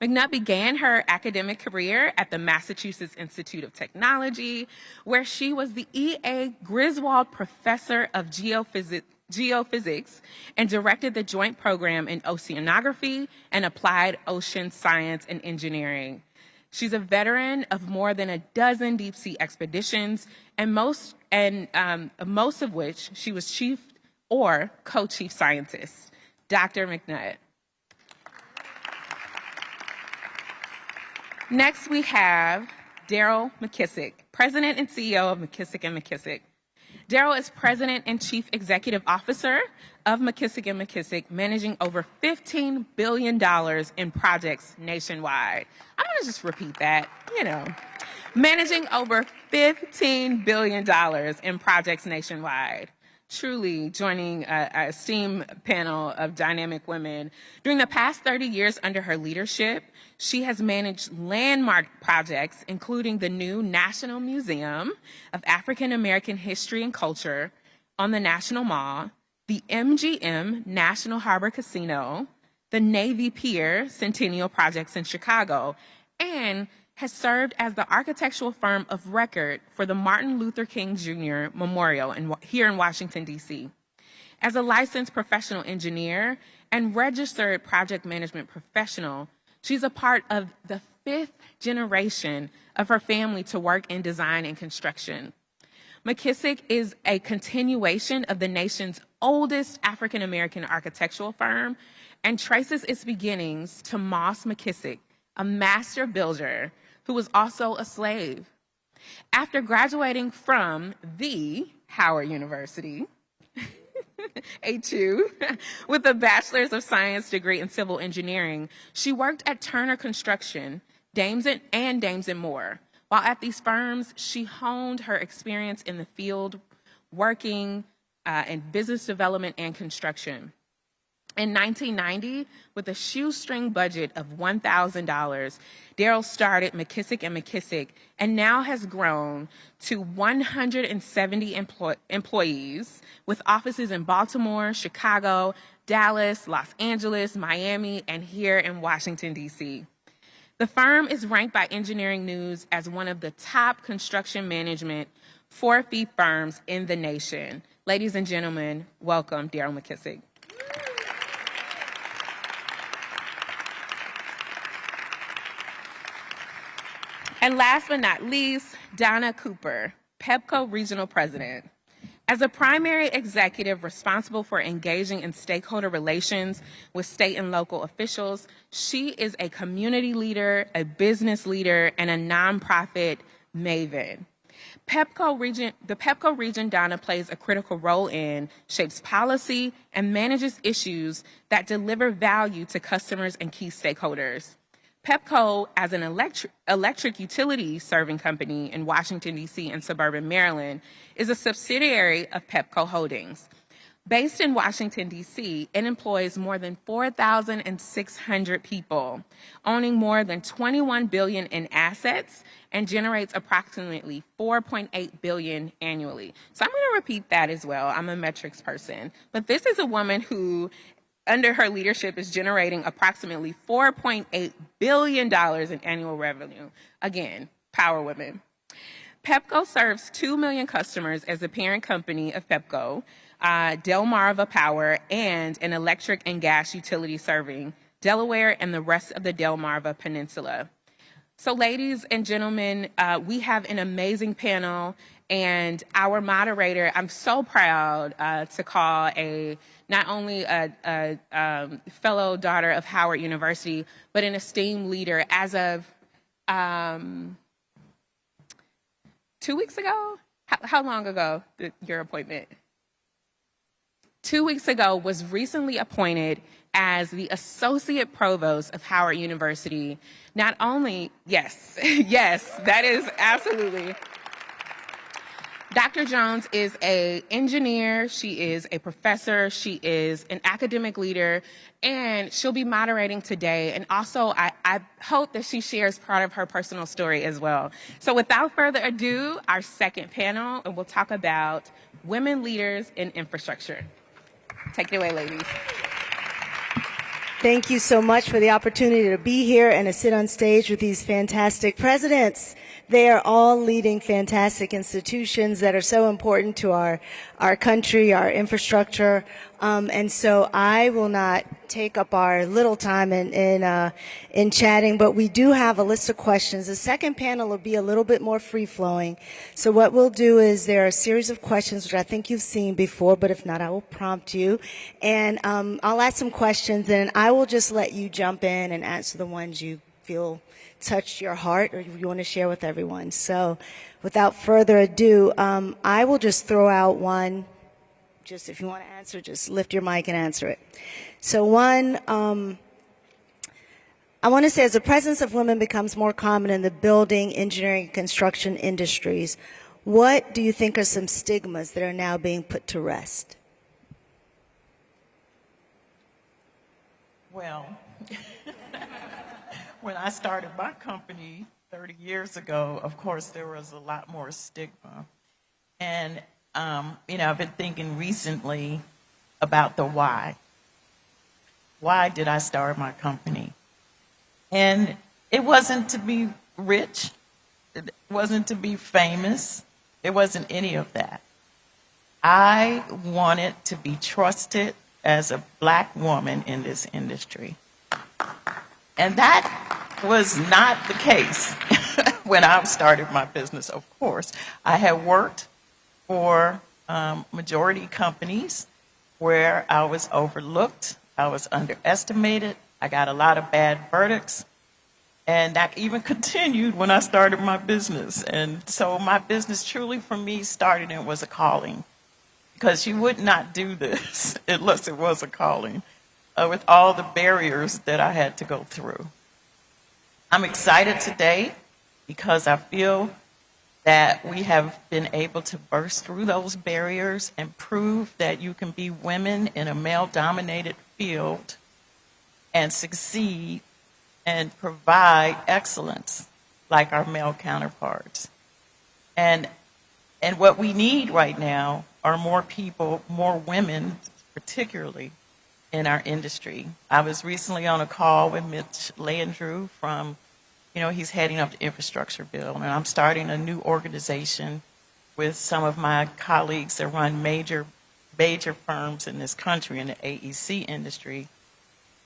Mcnutt began her academic career at the Massachusetts Institute of Technology, where she was the E.A. Griswold Professor of Geophysics and directed the joint program in oceanography and applied ocean science and engineering. She's a veteran of more than a dozen deep-sea expeditions, and most of which she was chief or co-chief scientist. Dr. Mcnutt. Next, we have Daryl Mckissick, President and CEO of Mckissick & Mckissick. Daryl is President and Chief Executive Officer of Mckissick & Mckissick, managing over $15 billion in projects nationwide. I'm going to just repeat that, managing over $15 billion in projects nationwide. Truly joining a esteemed panel of dynamic women. During the past 30 years under her leadership, she has managed landmark projects, including the new National Museum of African American History and Culture on the National Mall, the MGM National Harbor Casino, the Navy Pier Centennial Projects in Chicago, and has served as the architectural firm of record for the Martin Luther King Jr. Memorial here in Washington, D.C. As a licensed professional engineer and registered project management professional, she's a part of the 5th generation of her family to work in design and construction. Mckissick is a continuation of the nation's oldest African-American architectural firm and traces its beginnings to Moss McKissick, a master builder who was also a slave. After graduating from the Howard University, HU, with a Bachelor's of Science degree in Civil Engineering, she worked at Turner Construction, Dames and Moore. While at these firms, she honed her experience in the field, working in business development and construction. In 1990, with a shoestring budget of $1,000, Daryl started Mckissick & Mckissick and now has grown to 170 employees with offices in Baltimore, Chicago, Dallas, Los Angeles, Miami, and here in Washington, D.C. The firm is ranked by Engineering News as one of the top construction management for-fee firms in the nation. Ladies and gentlemen, welcome Daryl Mckissick. And last but not least, Donna Cooper, PEPCO Regional President. As a primary executive responsible for engaging in stakeholder relations with state and local officials, she is a community leader, a business leader, and a nonprofit maven. The PEPCO region Donna plays a critical role in, shapes policy, and manages issues that deliver value to customers and key stakeholders. PEPCO, as an electric utility serving company in Washington, D.C. and suburban Maryland, is a subsidiary of PEPCO Holdings. Based in Washington, D.C., it employs more than 4,600 people, owning more than $21 billion in assets, and generates approximately $4.8 billion annually. So I'm going to repeat that as well. I'm a metrics person. But this is a woman who under her leadership is generating approximately $4.8 billion in annual revenue. Again, power women. Pepco serves 2 million customers as the parent company of Pepco, Delmarva Power, and an electric and gas utility serving Delaware and the rest of the Delmarva Peninsula. So ladies and gentlemen, we have an amazing panel, and our moderator, I'm so proud to call not only a fellow daughter of Howard University, but an esteemed leader. As of 2 weeks ago? How long ago, your appointment? 2 weeks ago, was recently appointed as the Associate Provost of Howard University. Not only, yes, yes, that is absolutely. Dr. Jones is an engineer, she is a professor, she is an academic leader, and she'll be moderating today. And also, I hope that she shares part of her personal story as well. So without further ado, our second panel, and we'll talk about women leaders in infrastructure. Take it away, ladies. Thank you so much for the opportunity to be here and to sit on stage with these fantastic presidents. They are all leading fantastic institutions that are so important to our country, our infrastructure. And so I will not take up our little time in chatting, but we do have a list of questions. The second panel will be a little bit more free-flowing. So what we'll do is there are a series of questions which I think you've seen before, but if not, I will prompt you. And I'll ask some questions, and I will just let you jump in and answer the ones you feel touched your heart or you want to share with everyone. So without further ado, I will just throw out one. Just if you want to answer, just lift your mic and answer it. So one, I want to say as the presence of women becomes more common in the building, engineering, and construction industries, what do you think are some stigmas that are now being put to rest? Well, when I started my company 30 years ago, of course, there was a lot more stigma. And, I've been thinking recently about the why. Why did I start my company? And it wasn't to be rich. It wasn't to be famous. It wasn't any of that. I wanted to be trusted as a Black woman in this industry. And that was not the case when I started my business, of course. I had worked for majority companies where I was overlooked, I was underestimated, I got a lot of bad verdicts, and that even continued when I started my business. And so my business truly for me started and was a calling, because you would not do this unless it was a calling, with all the barriers that I had to go through. I'm excited today because I feel that we have been able to burst through those barriers and prove that you can be women in a male-dominated field and succeed and provide excellence like our male counterparts. And what we need right now are more people, more women particularly, in our industry. I was recently on a call with Mitch Landrieu from, he's heading up the infrastructure bill, and I'm starting a new organization with some of my colleagues that run major firms in this country in the AEC industry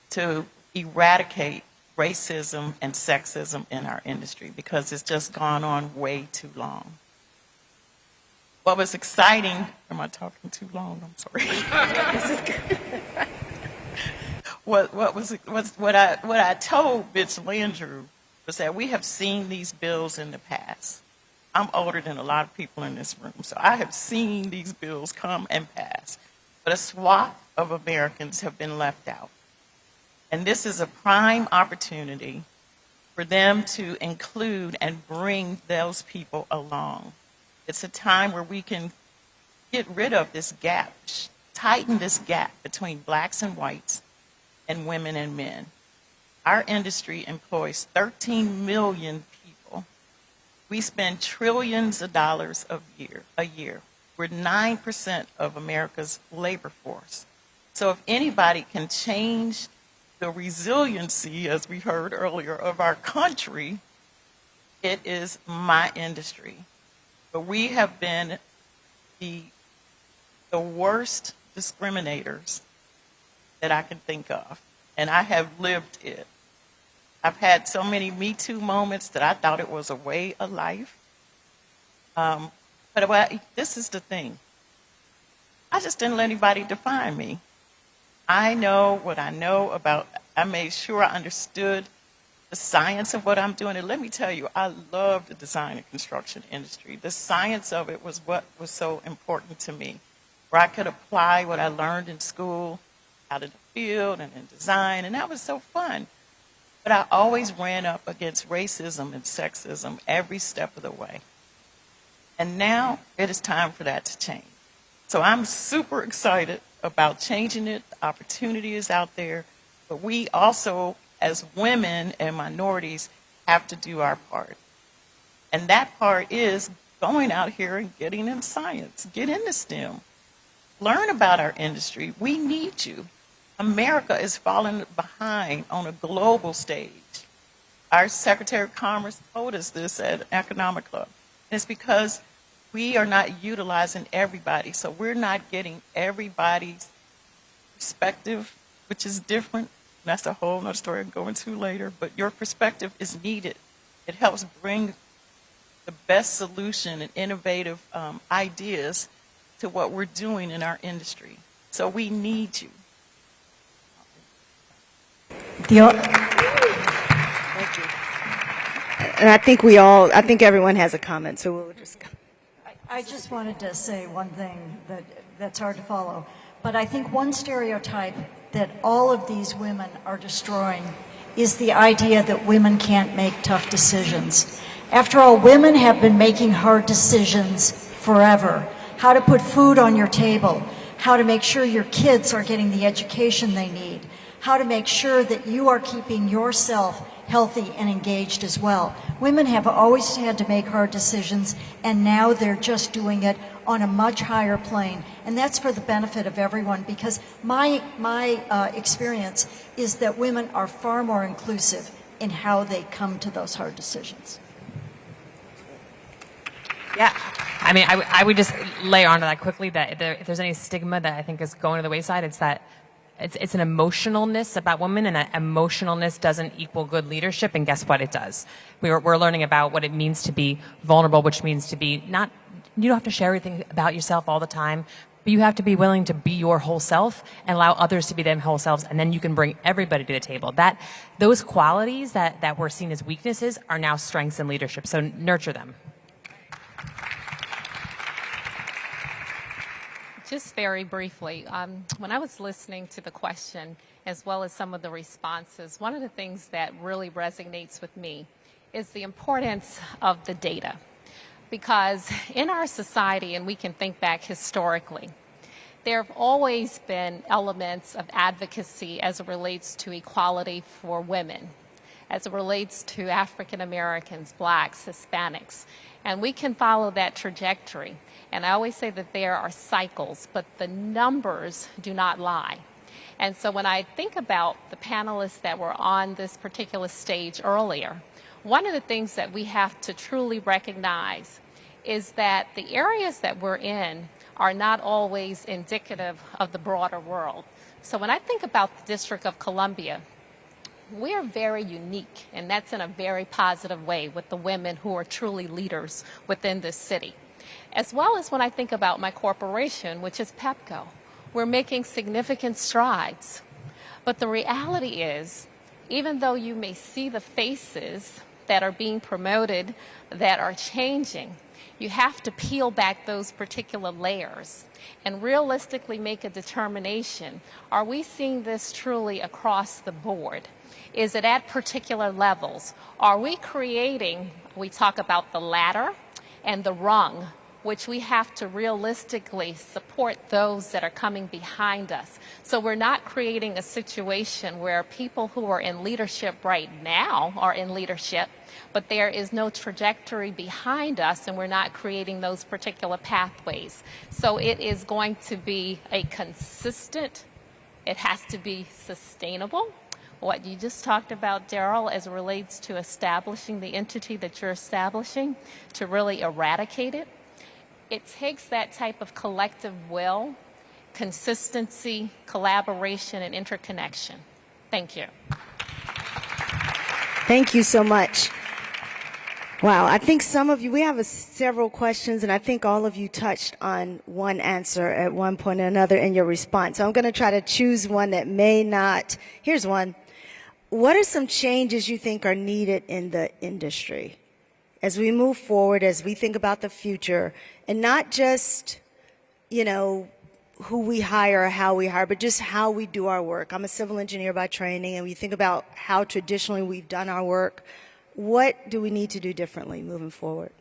to eradicate racism and sexism in our industry, because it's just gone on way too long. What was exciting, am I talking too long? I'm sorry. This is good. What I told Mitch Landrieu was that we have seen these bills in the past. I'm older than a lot of people in this room, so I have seen these bills come and pass. But a swath of Americans have been left out. And this is a prime opportunity for them to include and bring those people along. It's a time where we can get rid of this gap, tighten this gap between blacks and whites and women and men. Our industry employs 13 million people. We spend trillions of dollars a year. We're 9% of America's labor force. So if anybody can change the resiliency, as we heard earlier, of our country, it is my industry. But we have been the worst discriminators that I can think of, and I have lived it. I've had so many Me Too moments that I thought it was a way of life. But this is the thing. I just didn't let anybody define me. I know what I know about, I made sure I understood the science of what I'm doing. And let me tell you, I love the design and construction industry. The science of it was what was so important to me, where I could apply what I learned in school out in the field and in design, and that was so fun. But I always ran up against racism and sexism every step of the way. And now it is time for that to change. So I'm super excited about changing it. The opportunity is out there. But we also, as women and minorities, have to do our part. And that part is going out here and getting in science, get into STEM, learn about our industry. We need you. America is falling behind on a global stage. Our Secretary of Commerce told us this at Economic Club. And it's because we are not utilizing everybody. So we're not getting everybody's perspective, which is different. That's a whole other story I'm going to later. But your perspective is needed. It helps bring the best solution and innovative ideas to what we're doing in our industry. So we need you. Thank you. And I think everyone has a comment, so we'll just go. I just wanted to say one thing that's hard to follow. But I think one stereotype that all of these women are destroying is the idea that women can't make tough decisions. After all, women have been making hard decisions forever. How to put food on your table, how to make sure your kids are getting the education they need, how to make sure that you are keeping yourself healthy and engaged as well. Women have always had to make hard decisions, and now they're just doing it on a much higher plane. And that's for the benefit of everyone, because my experience is that women are far more inclusive in how they come to those hard decisions. Yeah, I mean, I would just layer onto that quickly that if there's any stigma that I think is going to the wayside, it's that it's an emotionalness about women, and that emotionalness doesn't equal good leadership. And guess what? It does. We're learning about what it means to be vulnerable, which means to be not. You don't have to share everything about yourself all the time, but you have to be willing to be your whole self and allow others to be their whole selves, and then you can bring everybody to the table. Those qualities that were seen as weaknesses are now strengths in leadership. So nurture them. Just very briefly, when I was listening to the question as well as some of the responses, one of the things that really resonates with me is the importance of the data. Because in our society, and we can think back historically, there have always been elements of advocacy as it relates to equality for women, as it relates to African Americans, blacks, Hispanics. And we can follow that trajectory. And I always say that there are cycles, but the numbers do not lie. And so when I think about the panelists that were on this particular stage earlier, one of the things that we have to truly recognize is that the areas that we're in are not always indicative of the broader world. So when I think about the District of Columbia, we are very unique, and that's in a very positive way with the women who are truly leaders within this city. As well as when I think about my corporation, which is Pepco, we're making significant strides. But the reality is, even though you may see the faces that are being promoted that are changing, you have to peel back those particular layers and realistically make a determination. Are we seeing this truly across the board? Is it at particular levels? Are we creating, we talk about the ladder and the rung, which we have to realistically support those that are coming behind us. So we're not creating a situation where people who are in leadership right now are in leadership, but there is no trajectory behind us, and we're not creating those particular pathways. So it is going to be a consistent It has to be sustainable. What you just talked about, Daryl, as it relates to establishing the entity that you're establishing, to really eradicate it. It takes that type of collective will, consistency, collaboration, and interconnection. Thank you. Thank you so much. Wow, I think some of you, we have several questions, and I think all of you touched on one answer at one point or another in your response. So I'm going to try to choose one that may not. Here's one. What are some changes you think are needed in the industry as we move forward, as we think about the future, and not just, who we hire or how we hire, but just how we do our work? I'm a civil engineer by training, and we think about how traditionally we've done our work. What do we need to do differently moving forward?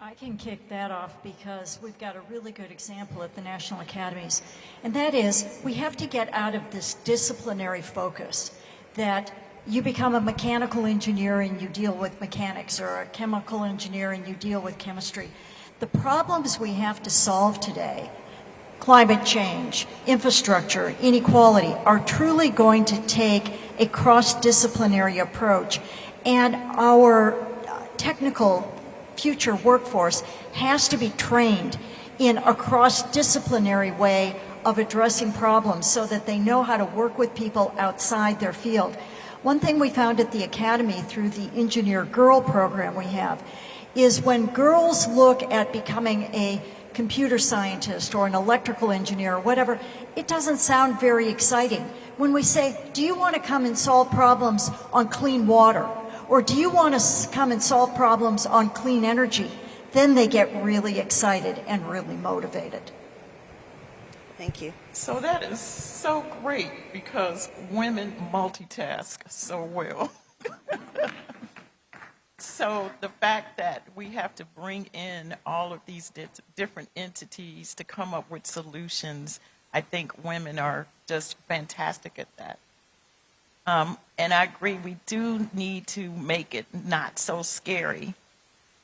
I can kick that off because we've got a really good example at the National Academies, and that is we have to get out of this disciplinary focus that you become a mechanical engineer and you deal with mechanics, or a chemical engineer and you deal with chemistry. The problems we have to solve today, climate change, infrastructure, inequality, are truly going to take a cross-disciplinary approach. And our technical future workforce has to be trained in a cross-disciplinary way of addressing problems so that they know how to work with people outside their field. One thing we found at the Academy through the Engineer Girl program we have is when girls look at becoming a computer scientist or an electrical engineer or whatever, it doesn't sound very exciting. When we say, do you want to come and solve problems on clean water? Or do you want to come and solve problems on clean energy? Then they get really excited and really motivated. Thank you. So that is so great because women multitask so well. So the fact that we have to bring in all of these different entities to come up with solutions, I think women are just fantastic at that. And I agree, we do need to make it not so scary.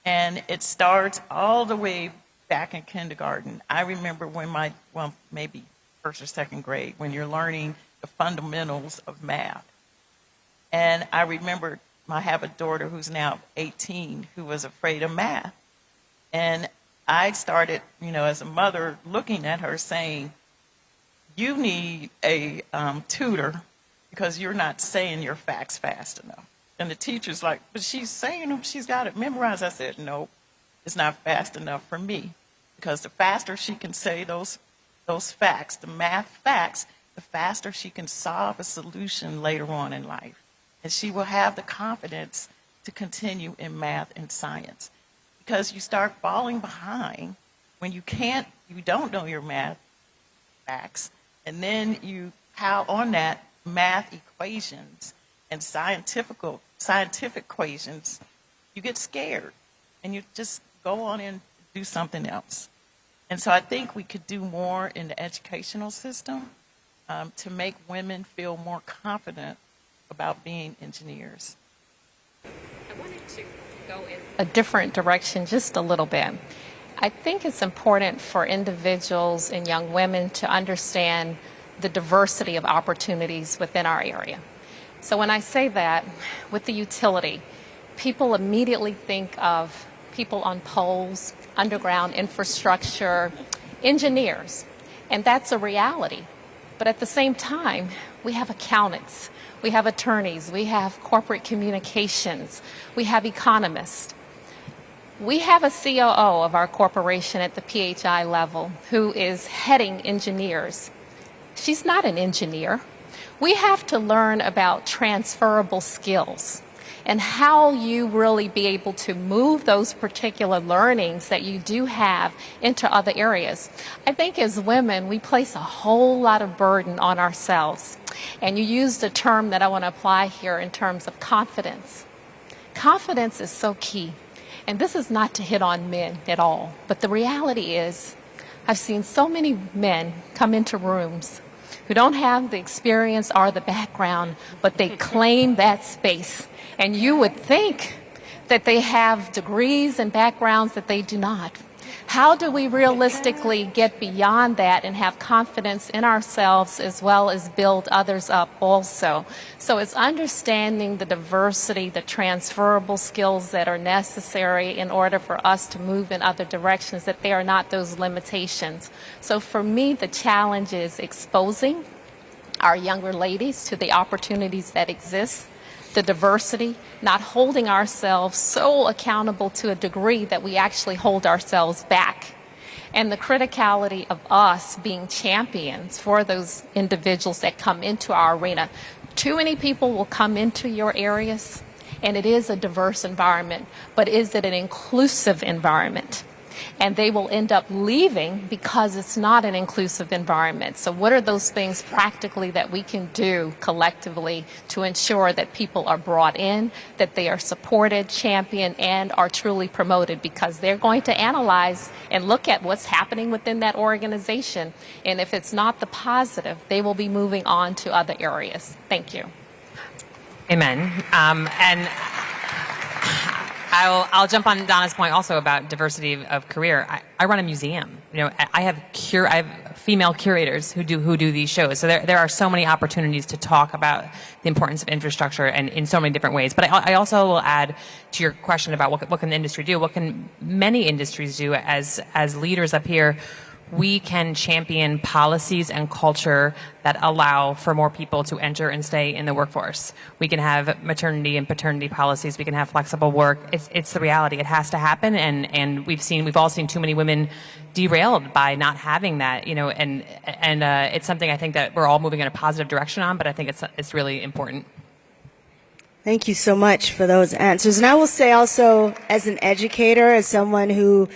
And it starts all the way back in kindergarten. I remember when maybe first or second grade, when you're learning the fundamentals of math. And I remember I have a daughter who's now 18 who was afraid of math. And I started, as a mother, looking at her saying, you need a tutor because you're not saying your facts fast enough. And the teacher's like, but she's saying them, she's got it memorized. I said, no, it's not fast enough for me. Because the faster she can say those facts, the math facts, the faster she can solve a solution later on in life. And she will have the confidence to continue in math and science. Because you start falling behind when you don't know your math facts, and then you pile on that math equations and scientific equations, you get scared and you just go on and do something else. And so I think we could do more in the educational system to make women feel more confident about being engineers. I wanted to go in a different direction just a little bit. I think it's important for individuals and young women to understand the diversity of opportunities within our area. So when I say that, with the utility, people immediately think of people on poles, underground infrastructure, engineers, and that's a reality. But at the same time, we have accountants, we have attorneys, we have corporate communications, we have economists. We have a COO of our corporation at the PHI level who is heading engineers. She's not an engineer. We have to learn about transferable skills and how you really be able to move those particular learnings that you do have into other areas. I think as women, we place a whole lot of burden on ourselves. And you used a term that I want to apply here in terms of confidence. Confidence is so key. And this is not to hit on men at all. But the reality is, I've seen so many men come into rooms who don't have the experience or the background, but they claim that space. And you would think that they have degrees and backgrounds that they do not. How do we realistically get beyond that and have confidence in ourselves as well as build others up also? So it's understanding the diversity, the transferable skills that are necessary in order for us to move in other directions, that they are not those limitations. So for me, the challenge is exposing our younger ladies to the opportunities that exist, the diversity, not holding ourselves so accountable to a degree that we actually hold ourselves back. And the criticality of us being champions for those individuals that come into our arena. Too many people will come into your areas, and it is a diverse environment, but is it an inclusive environment? And they will end up leaving because it's not an inclusive environment. So what are those things practically that we can do collectively to ensure that people are brought in, that they are supported, championed, and are truly promoted? Because they're going to analyze and look at what's happening within that organization. And if it's not the positive, they will be moving on to other areas. Thank you. Amen. And I'll jump on Donna's point also about diversity of career. I run a museum. You know, I have female curators who do these shows. So there are so many opportunities to talk about the importance of infrastructure and in so many different ways. But I also will add to your question about what can the industry do? What can many industries do as leaders up here? We can champion policies and culture that allow for more people to enter and stay in the workforce. We can have maternity and paternity policies. We can have flexible work. It's the reality. It has to happen. And we've all seen too many women derailed by not having that, you know, and it's something I think that we're all moving in a positive direction on, but I think it's really important. Thank you so much for those answers. And I will say also, as an educator, as someone who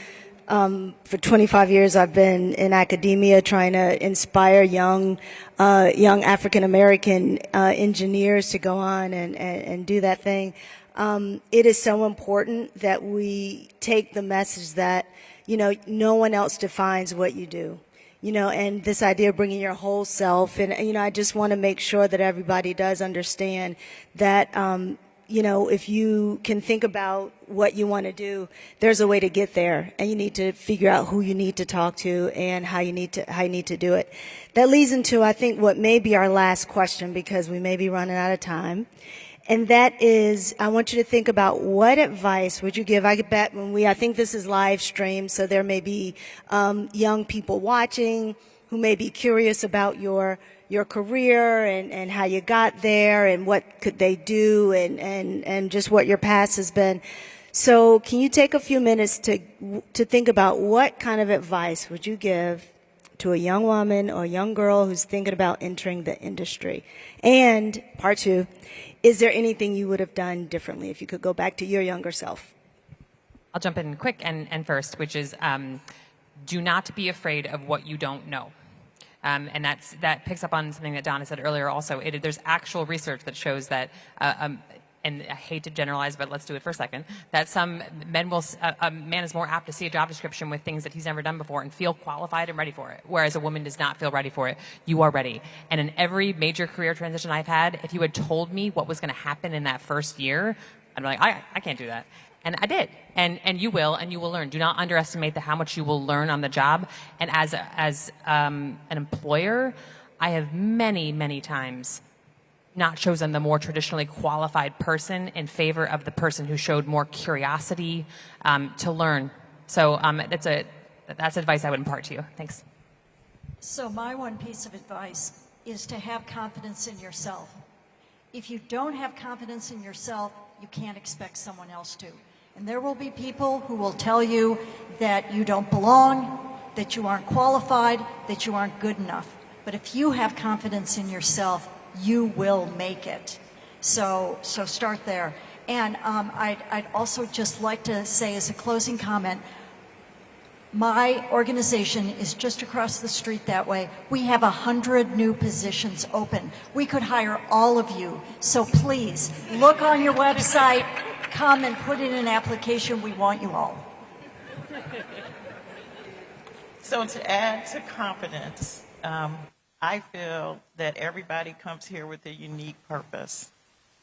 for 25 years, I've been in academia trying to inspire young African American engineers to go on and do that thing. It is so important that we take the message that, you know, no one else defines what you do. You know, and this idea of bringing your whole self, and, you know, I just want to make sure that everybody does understand that, you know, if you can think about what you want to do, there's a way to get there, and you need to figure out who you need to talk to and how you need to do it. That leads into, I think, what may be our last question, because we may be running out of time. And that is, I want you to think about what advice would you give? I bet I think this is live streamed, so there may be young people watching who may be curious about your career and how you got there and what could they do and just what your past has been. So can you take a few minutes to think about what kind of advice would you give to a young woman or a young girl who's thinking about entering the industry? And part two, is there anything you would have done differently if you could go back to your younger self? I'll jump in quick and first, which is do not be afraid of what you don't know. And that picks up on something that Donna said earlier also. There's actual research that shows that, and I hate to generalize, but let's do it for a second, that some men a man is more apt to see a job description with things that he's never done before and feel qualified and ready for it, whereas a woman does not feel ready for it. You are ready. And in every major career transition I've had, if you had told me what was going to happen in that first year, I'd be like, I can't do that. And I did. And you will learn. Do not underestimate how much you will learn on the job. And as an employer, I have many, many times not chosen the more traditionally qualified person in favor of the person who showed more curiosity to learn. So that's advice I would impart to you. Thanks. So my one piece of advice is to have confidence in yourself. If you don't have confidence in yourself, you can't expect someone else to. And there will be people who will tell you that you don't belong, that you aren't qualified, that you aren't good enough. But if you have confidence in yourself, you will make it. So start there. And I'd also just like to say as a closing comment, my organization is just across the street that way. We have 100 new positions open. We could hire all of you. So please, look on your website, come and put in an application. We want you all. So to add to confidence, I feel that everybody comes here with a unique purpose.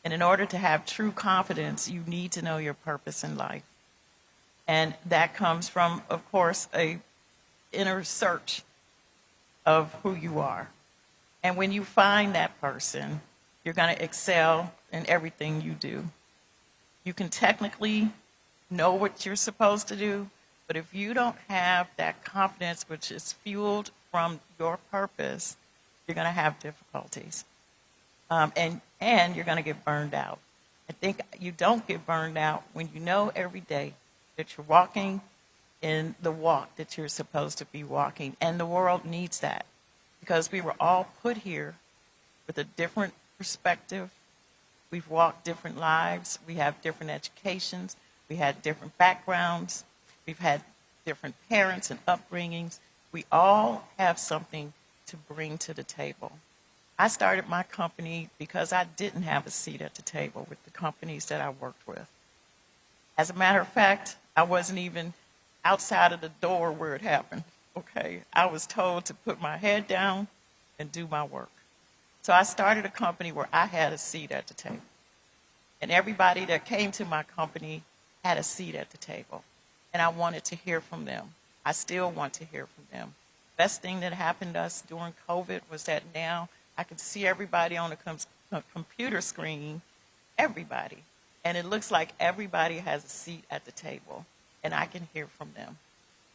And in order to have true confidence, you need to know your purpose in life. And that comes from, of course, a inner search of who you are. And when you find that person, you're going to excel in everything you do. You can technically know what you're supposed to do, but if you don't have that confidence, which is fueled from your purpose, you're going to have difficulties. And you're going to get burned out. I think you don't get burned out when you know every day that you're walking in the walk that you're supposed to be walking. And the world needs that, because we were all put here with a different perspective. We've walked different lives. We have different educations. We had different backgrounds. We've had different parents and upbringings. We all have something to bring to the table. I started my company because I didn't have a seat at the table with the companies that I worked with. As a matter of fact, I wasn't even outside of the door where it happened, okay? I was told to put my head down and do my work. So I started a company where I had a seat at the table. And everybody that came to my company had a seat at the table. And I wanted to hear from them. I still want to hear from them. Best thing that happened to us during COVID was that now I could see everybody on a computer screen, everybody. And it looks like everybody has a seat at the table, and I can hear from them.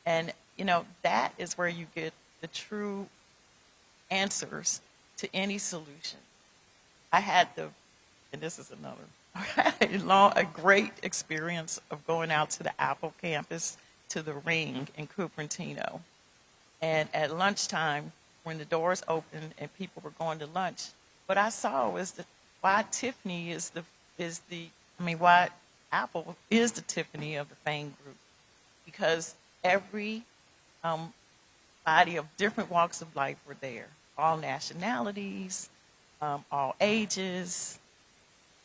And, you know, that is where you get the true answers to any solution. I had and this is another, I had a great experience of going out to the Apple campus to the Ring in Cupertino. And at lunchtime, when the doors opened and people were going to lunch, what I saw was why Tiffany why Apple is the Tiffany of the Fame group. Because every body of different walks of life were there. All nationalities, all ages,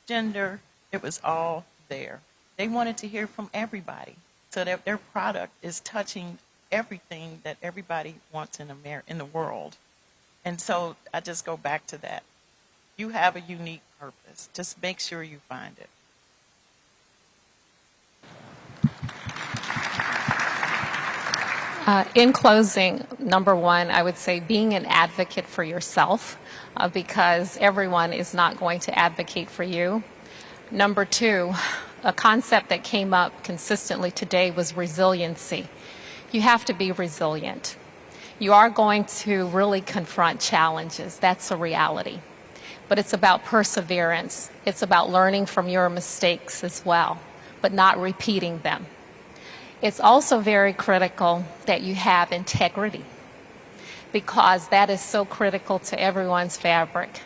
gender, it was all there. They wanted to hear from everybody so that their product is touching everything that everybody wants in the world. And so I just go back to that. You have a unique purpose. Just make sure you find it. In closing, number one, I would say being an advocate for yourself, because everyone is not going to advocate for you. Number two, a concept that came up consistently today was resiliency. You have to be resilient. You are going to really confront challenges. That's a reality. But it's about perseverance. It's about learning from your mistakes as well, but not repeating them. It's also very critical that you have integrity, because that is so critical to everyone's fabric.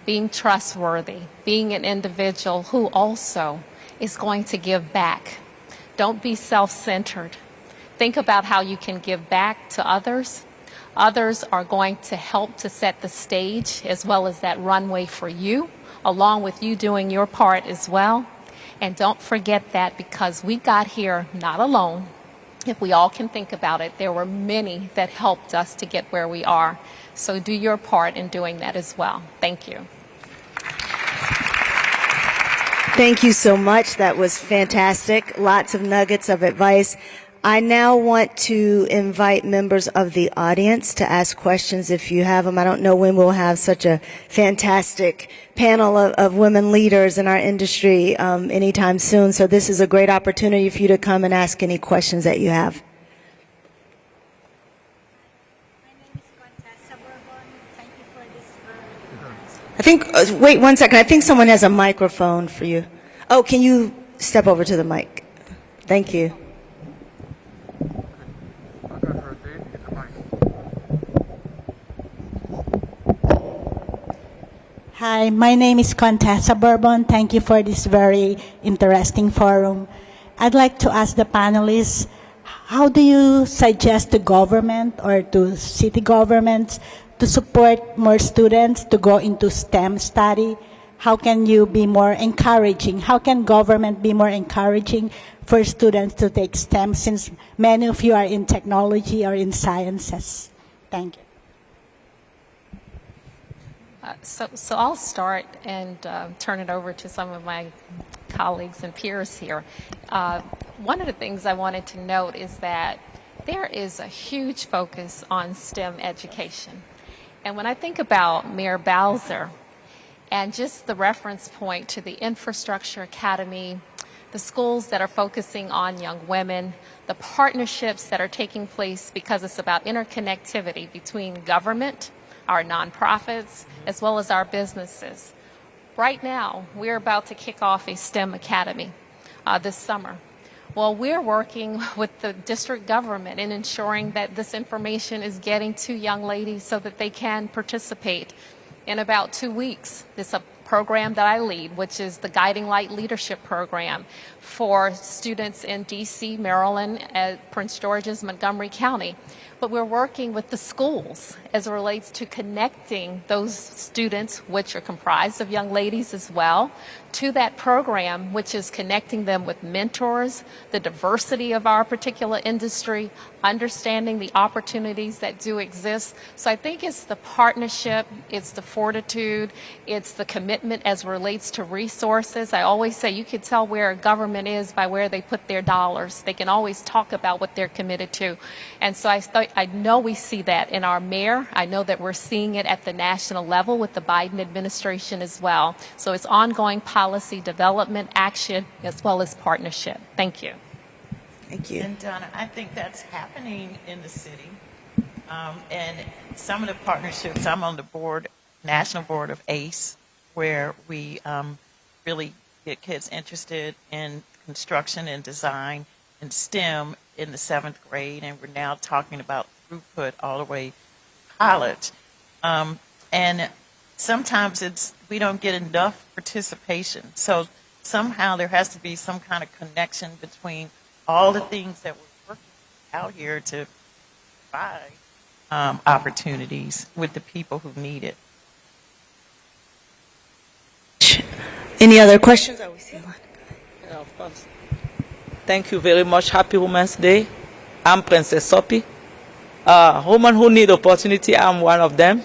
Being trustworthy, being an individual who also is going to give back. Don't be self-centered. Think about how you can give back to others. Others are going to help to set the stage as well as that runway for you, along with you doing your part as well. And don't forget that, because we got here not alone. If we all can think about it, there were many that helped us to get where we are. So do your part in doing that as well. Thank you. Thank you so much. That was fantastic. Lots of nuggets of advice. I now want to invite members of the audience to ask questions if you have them. I don't know when we'll have such a fantastic panel of women leaders in our industry anytime soon. So this is a great opportunity for you to come and ask any questions that you have. I think, wait 1 second. I think someone has a microphone for you. Oh, can you step over to the mic? Thank you. Hi, my name is Contessa Bourbon. Thank you for this very interesting forum. I'd like to ask the panelists, how do you suggest to government or to city governments to support more students to go into STEM study? How can you be more encouraging? How can government be more encouraging for students to take STEM, since many of you are in technology or in sciences? Thank you. So I'll start and turn it over to some of my colleagues and peers here. One of the things I wanted to note is that there is a huge focus on STEM education. And when I think about Mayor Bowser and just the reference point to the Infrastructure Academy, the schools that are focusing on young women, the partnerships that are taking place because it's about interconnectivity between government, our nonprofits, as well as our businesses. Right now, we're about to kick off a STEM Academy this summer. Well, we're working with the district government in ensuring that this information is getting to young ladies so that they can participate. In about 2 weeks, this program that I lead, which is the Guiding Light Leadership Program for students in D.C., Maryland, Prince George's, Montgomery County. But we're working with the schools as it relates to connecting those students, which are comprised of young ladies as well, to that program, which is connecting them with mentors, the diversity of our particular industry, understanding the opportunities that do exist. So I think it's the partnership, it's the fortitude, it's the commitment as it relates to resources. I always say you can tell where a government is by where they put their dollars. They can always talk about what they're committed to. And so I know we see that in our mayor. I know that we're seeing it at the national level with the Biden administration as well. So it's ongoing policy development, action, as well as partnership. Thank you. Thank you. And Donna, I think that's happening in the city. And some of the partnerships, I'm on the board, national board of ACE, where we really get kids interested in construction and design and STEM in the 7th grade. And we're now talking about throughput all the way to college. And sometimes we don't get enough participation. So somehow there has to be some kind of connection between all the things that we're working out here to provide opportunities with the people who need it. Any other questions? Oh, we see one. Yeah, of course. Thank you very much. Happy Women's Day. I'm Princess Sophie. Women who need opportunity, I'm one of them.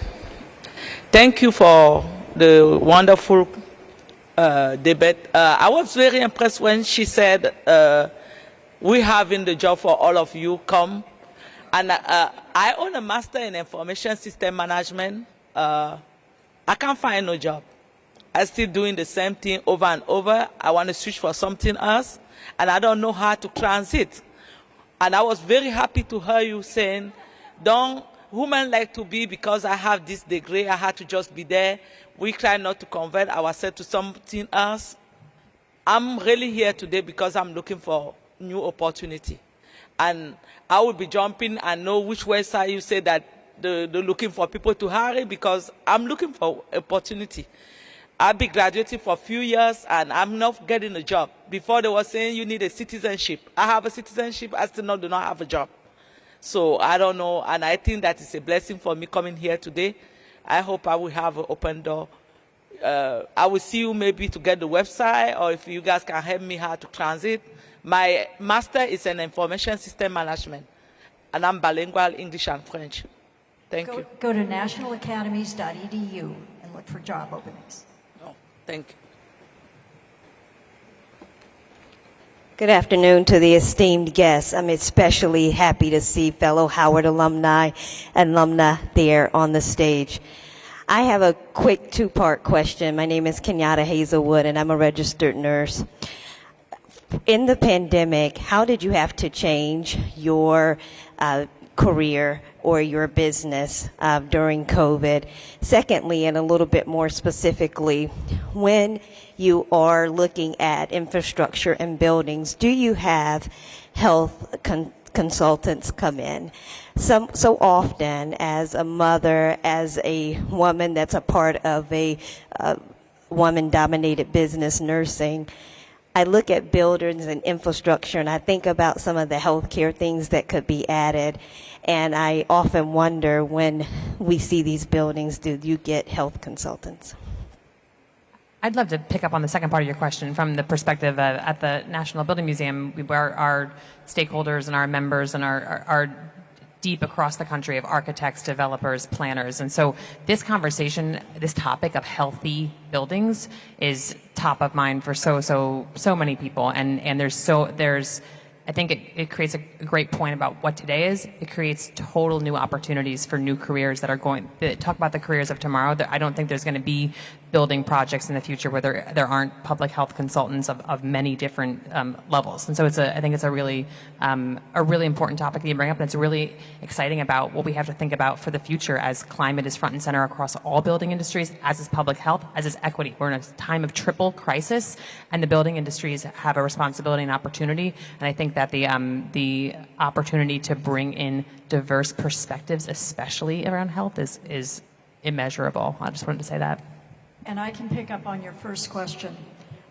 Thank you for the wonderful debate. I was very impressed when she said, we having the job for all of you, come. And I own a master in information system management. I can't find no job. I'm still doing the same thing over and over. I want to switch for something else, and I don't know how to transit. And I was very happy to hear you saying, don't women like to be, because I have this degree, I had to just be there. We try not to convert ourselves to something else. I'm really here today because I'm looking for new opportunity. And I will be jumping and know which website you say that they're looking for people to hire, because I'm looking for opportunity. I've been graduating for a few years and I'm not getting a job. Before they were saying you need a citizenship. I have a citizenship, I still do not have a job. So I don't know, and I think that is a blessing for me coming here today. I hope I will have an open door. I will see you maybe to get the website, or if you guys can help me how to transit. My master is in information system management, and I'm bilingual English and French. Thank you. Go to nationalacademies.edu and look for job openings. Oh, thank you. Good afternoon to the esteemed guests. I'm especially happy to see fellow Howard alumni and alumna there on the stage. I have a quick two-part question. My name is Kenyatta Hazelwood, and I'm a registered nurse. In the pandemic, how did you have to change your career or your business during COVID? Secondly, and a little bit more specifically, when you are looking at infrastructure and buildings, do you have health consultants come in? So often, as a mother, as a woman that's a part of a woman-dominated business, nursing, I look at buildings and infrastructure and I think about some of the healthcare things that could be added. And I often wonder, when we see these buildings, do you get health consultants? I'd love to pick up on the second part of your question from the perspective of, at the National Building Museum, where our stakeholders and our members and our deep across the country of architects, developers, planners. And so this conversation, this topic of healthy buildings is top of mind for so many people. And there's I think it creates a great point about what today is. It creates total new opportunities for new careers that talk about the careers of tomorrow. I don't think there's going to be building projects in the future where there aren't public health consultants of many different levels. And so I think it's a really important topic that you bring up, and it's really exciting about what we have to think about for the future as climate is front and center across all building industries, as is public health, as is equity. We're in a time of triple crisis, and the building industries have a responsibility and opportunity. And I think that the opportunity to bring in diverse perspectives, especially around health, is immeasurable. I just wanted to say that. And I can pick up on your first question.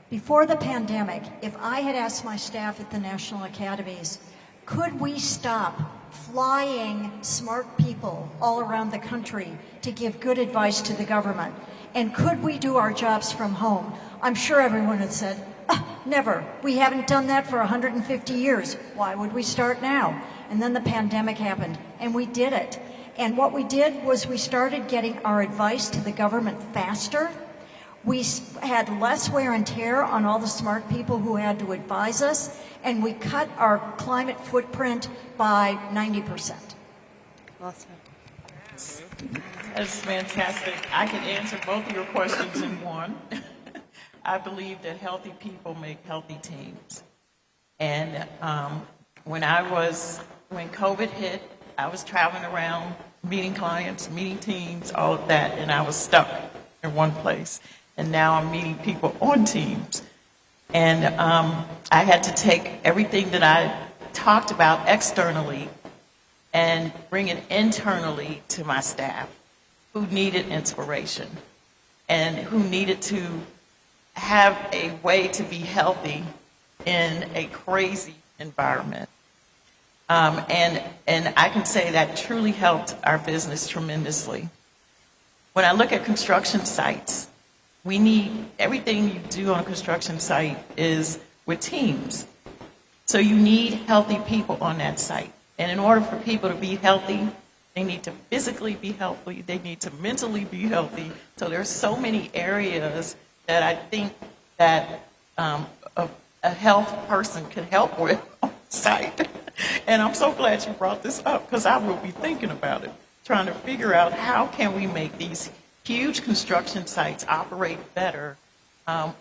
Before the pandemic, if I had asked my staff at the National Academies, could we stop flying smart people all around the country to give good advice to the government? And could we do our jobs from home? I'm sure everyone had said, never. We haven't done that for 150 years. Why would we start now? And then the pandemic happened, and we did it. And what we did was we started getting our advice to the government faster. We had less wear and tear on all the smart people who had to advise us, and we cut our climate footprint by 90%. Awesome. That's fantastic. I can answer both of your questions in one. I believe that healthy people make healthy teams. And when COVID hit, I was traveling around, meeting clients, meeting teams, all of that, and I was stuck in one place. And now I'm meeting people on teams. And I had to take everything that I talked about externally and bring it internally to my staff, who needed inspiration and who needed to have a way to be healthy in a crazy environment. And I can say that truly helped our business tremendously. When I look at construction sites, we need everything you do on a construction site is with teams. So you need healthy people on that site. And in order for people to be healthy, they need to physically be healthy, they need to mentally be healthy. So there's so many areas that I think that a health person can help with on site. And I'm so glad you brought this up, because I will be thinking about it, trying to figure out how can we make these huge construction sites operate better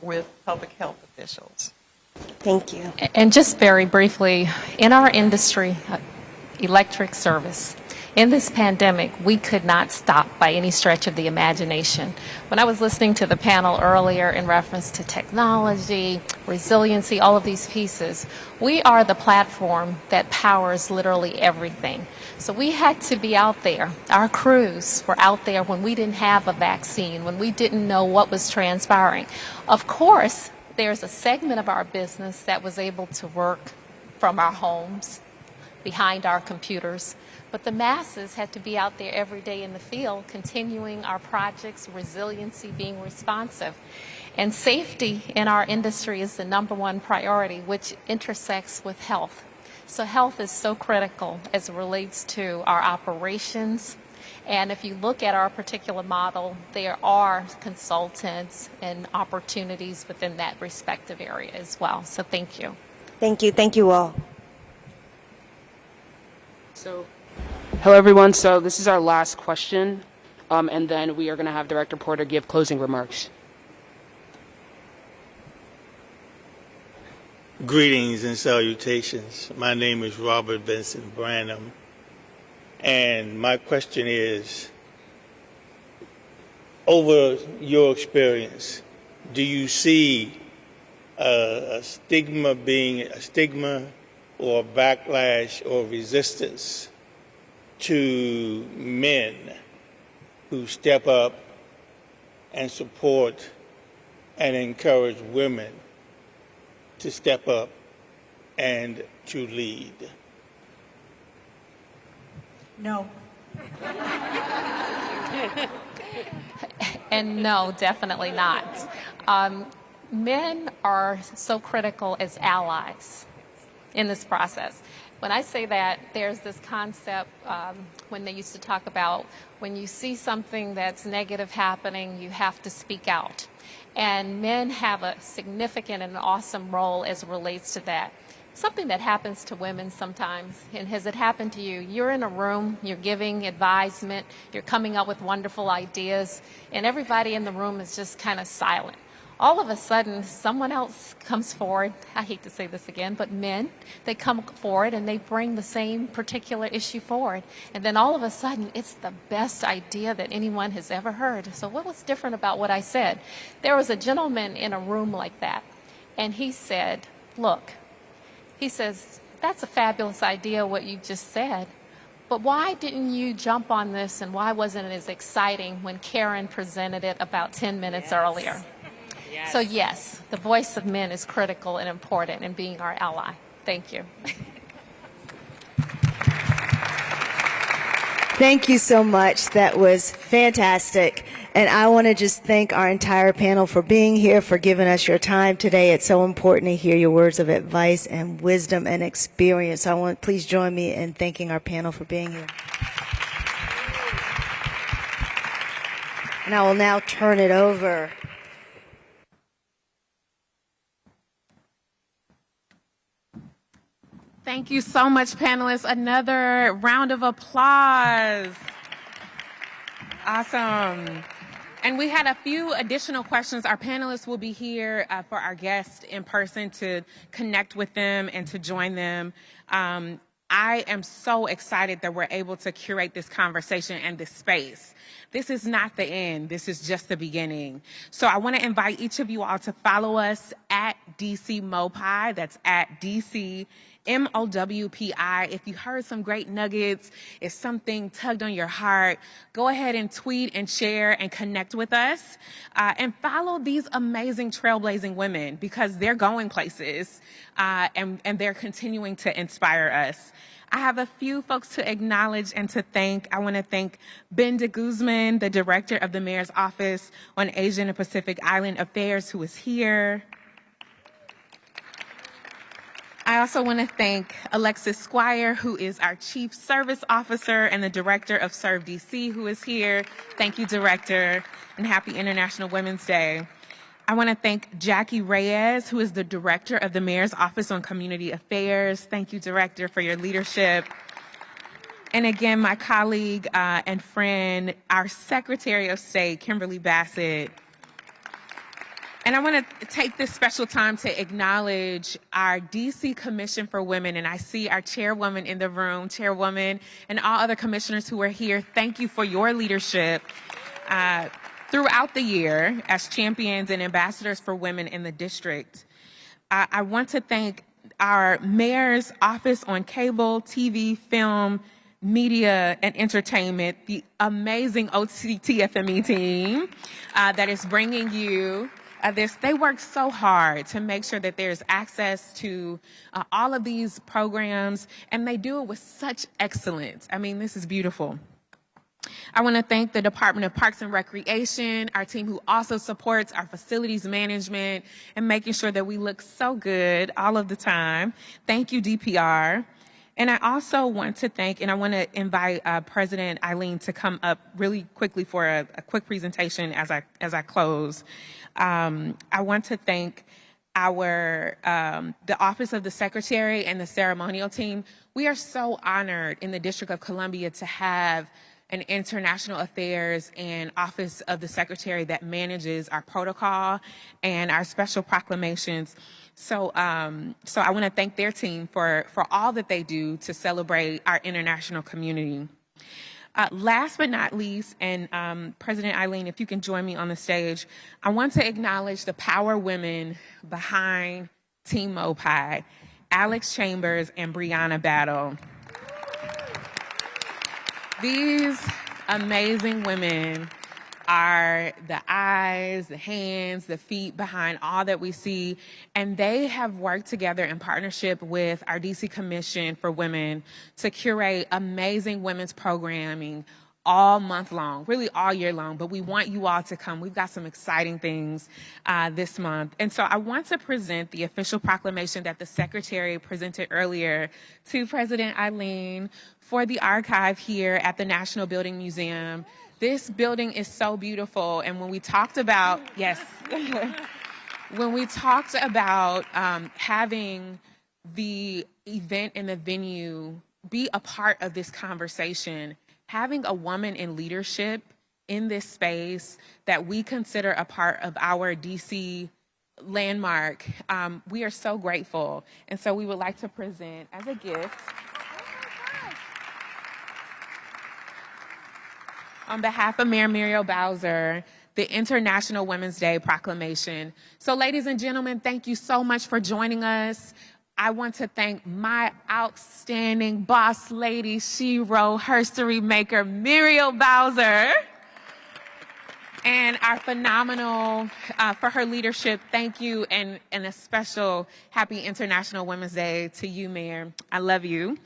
with public health officials. Thank you. And just very briefly, in our industry, electric service, in this pandemic, we could not stop by any stretch of the imagination. When I was listening to the panel earlier in reference to technology, resiliency, all of these pieces, we are the platform that powers literally everything. So we had to be out there. Our crews were out there when we didn't have a vaccine, when we didn't know what was transpiring. Of course, there's a segment of our business that was able to work from our homes, behind our computers. But the masses had to be out there every day in the field, continuing our projects, resiliency, being responsive. And safety in our industry is the #1 priority, which intersects with health. So health is so critical as it relates to our operations. And if you look at our particular model, there are consultants and opportunities within that respective area as well. So thank you. Thank you. Thank you all. So, hello everyone. So this is our last question, and then we are going to have Director Porter give closing remarks. Greetings and salutations. My name is Robert Vincent Branham, and my question is, over your experience, do you see a stigma or a backlash or resistance to men who step up and support and encourage women to step up and to lead? No. And no, definitely not. Men are so critical as allies in this process. When I say that, there's this concept when they used to talk about when you see something that's negative happening, you have to speak out. And men have a significant and awesome role as it relates to that. Something that happens to women sometimes, and has it happened to you? You're in a room, you're giving advisement, you're coming up with wonderful ideas, and everybody in the room is just kind of silent. All of a sudden, someone else comes forward. I hate to say this again, but men, they come forward and they bring the same particular issue forward. And then all of a sudden, it's the best idea that anyone has ever heard. So what was different about what I said? There was a gentleman in a room like that, and he said, look, he says, that's a fabulous idea, what you just said. But why didn't you jump on this, and why wasn't it as exciting when Karen presented it about 10 minutes earlier? So yes, the voice of men is critical and important in being our ally. Thank you. Thank you so much. That was fantastic. And I want to just thank our entire panel for being here, for giving us your time today. It's so important to hear your words of advice and wisdom and experience. So please join me in thanking our panel for being here. And I will now turn it over. Thank you so much, panelists. Another round of applause. Awesome. And we had a few additional questions. Our panelists will be here for our guests in person to connect with them and to join them. I am so excited that we're able to curate this conversation and this space. This is not the end. This is just the beginning. So I want to invite each of you all to follow us at DC MoPI. That's at DC MOWPI. If you heard some great nuggets, if something tugged on your heart, go ahead and tweet and share and connect with us. And follow these amazing trailblazing women, because they're going places and they're continuing to inspire us. I have a few folks to acknowledge and to thank. I want to thank Ben de Guzman, the director of the Mayor's Office on Asian and Pacific Island Affairs, who is here. I also want to thank Alexis Squire, who is our Chief Service Officer and the Director of Serve DC, who is here. Thank you, Director, and happy International Women's Day. I want to thank Jackie Reyes, who is the Director of the Mayor's Office on Community Affairs. Thank you, Director, for your leadership. And again, my colleague and friend, our Secretary of State, Kimberly Bassett. And I want to take this special time to acknowledge our DC Commission for Women. And I see our chairwoman in the room, chairwoman, and all other commissioners who are here. Thank you for your leadership throughout the year as champions and ambassadors for women in the district. I want to thank our Mayor's Office on Cable, TV, Film, Media, and Entertainment, the amazing OTTFME team that is bringing you this. They work so hard to make sure that there's access to all of these programs, and they do it with such excellence. I mean, this is beautiful. I want to thank the Department of Parks and Recreation, our team who also supports our facilities management and making sure that we look so good all of the time. Thank you, DPR. And I also want to thank, and I want to invite President Eileen to come up really quickly for a quick presentation as I close. I want to thank our the Office of the Secretary and the ceremonial team. We are so honored in the District of Columbia to have an International Affairs and Office of the Secretary that manages our protocol and our special proclamations. So I want to thank their team for all that they do to celebrate our international community. Last but not least, and President Eileen, if you can join me on the stage, I want to acknowledge the power women behind Team MoPI, Alex Chambers and Brianna Battle. These amazing women are the eyes, the hands, the feet behind all that we see, and they have worked together in partnership with our DC Commission for Women to curate amazing women's programming all month long, really all year long, but we want you all to come. We've got some exciting things this month. And so I want to present the official proclamation that the Secretary presented earlier to President Eileen for the archive here at the National Building Museum. This building is so beautiful, and when we talked about, yes, when we talked about having the event and the venue be a part of this conversation, having a woman in leadership in this space that we consider a part of our DC landmark, we are so grateful. And so we would like to present as a gift, on behalf of Mayor Muriel Bowser, the International Women's Day Proclamation. So ladies and gentlemen, thank you so much for joining us. I want to thank my outstanding boss lady, shero, herstory maker, Muriel Bowser, and our phenomenal, for her leadership, thank you, and a special happy International Women's Day to you, Mayor. I love you.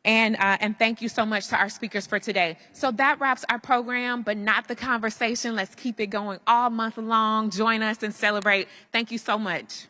And thank you so much to our speakers for today. So that wraps our program, but not the conversation. Let's keep it going all month long. Join us and celebrate. Thank you so much.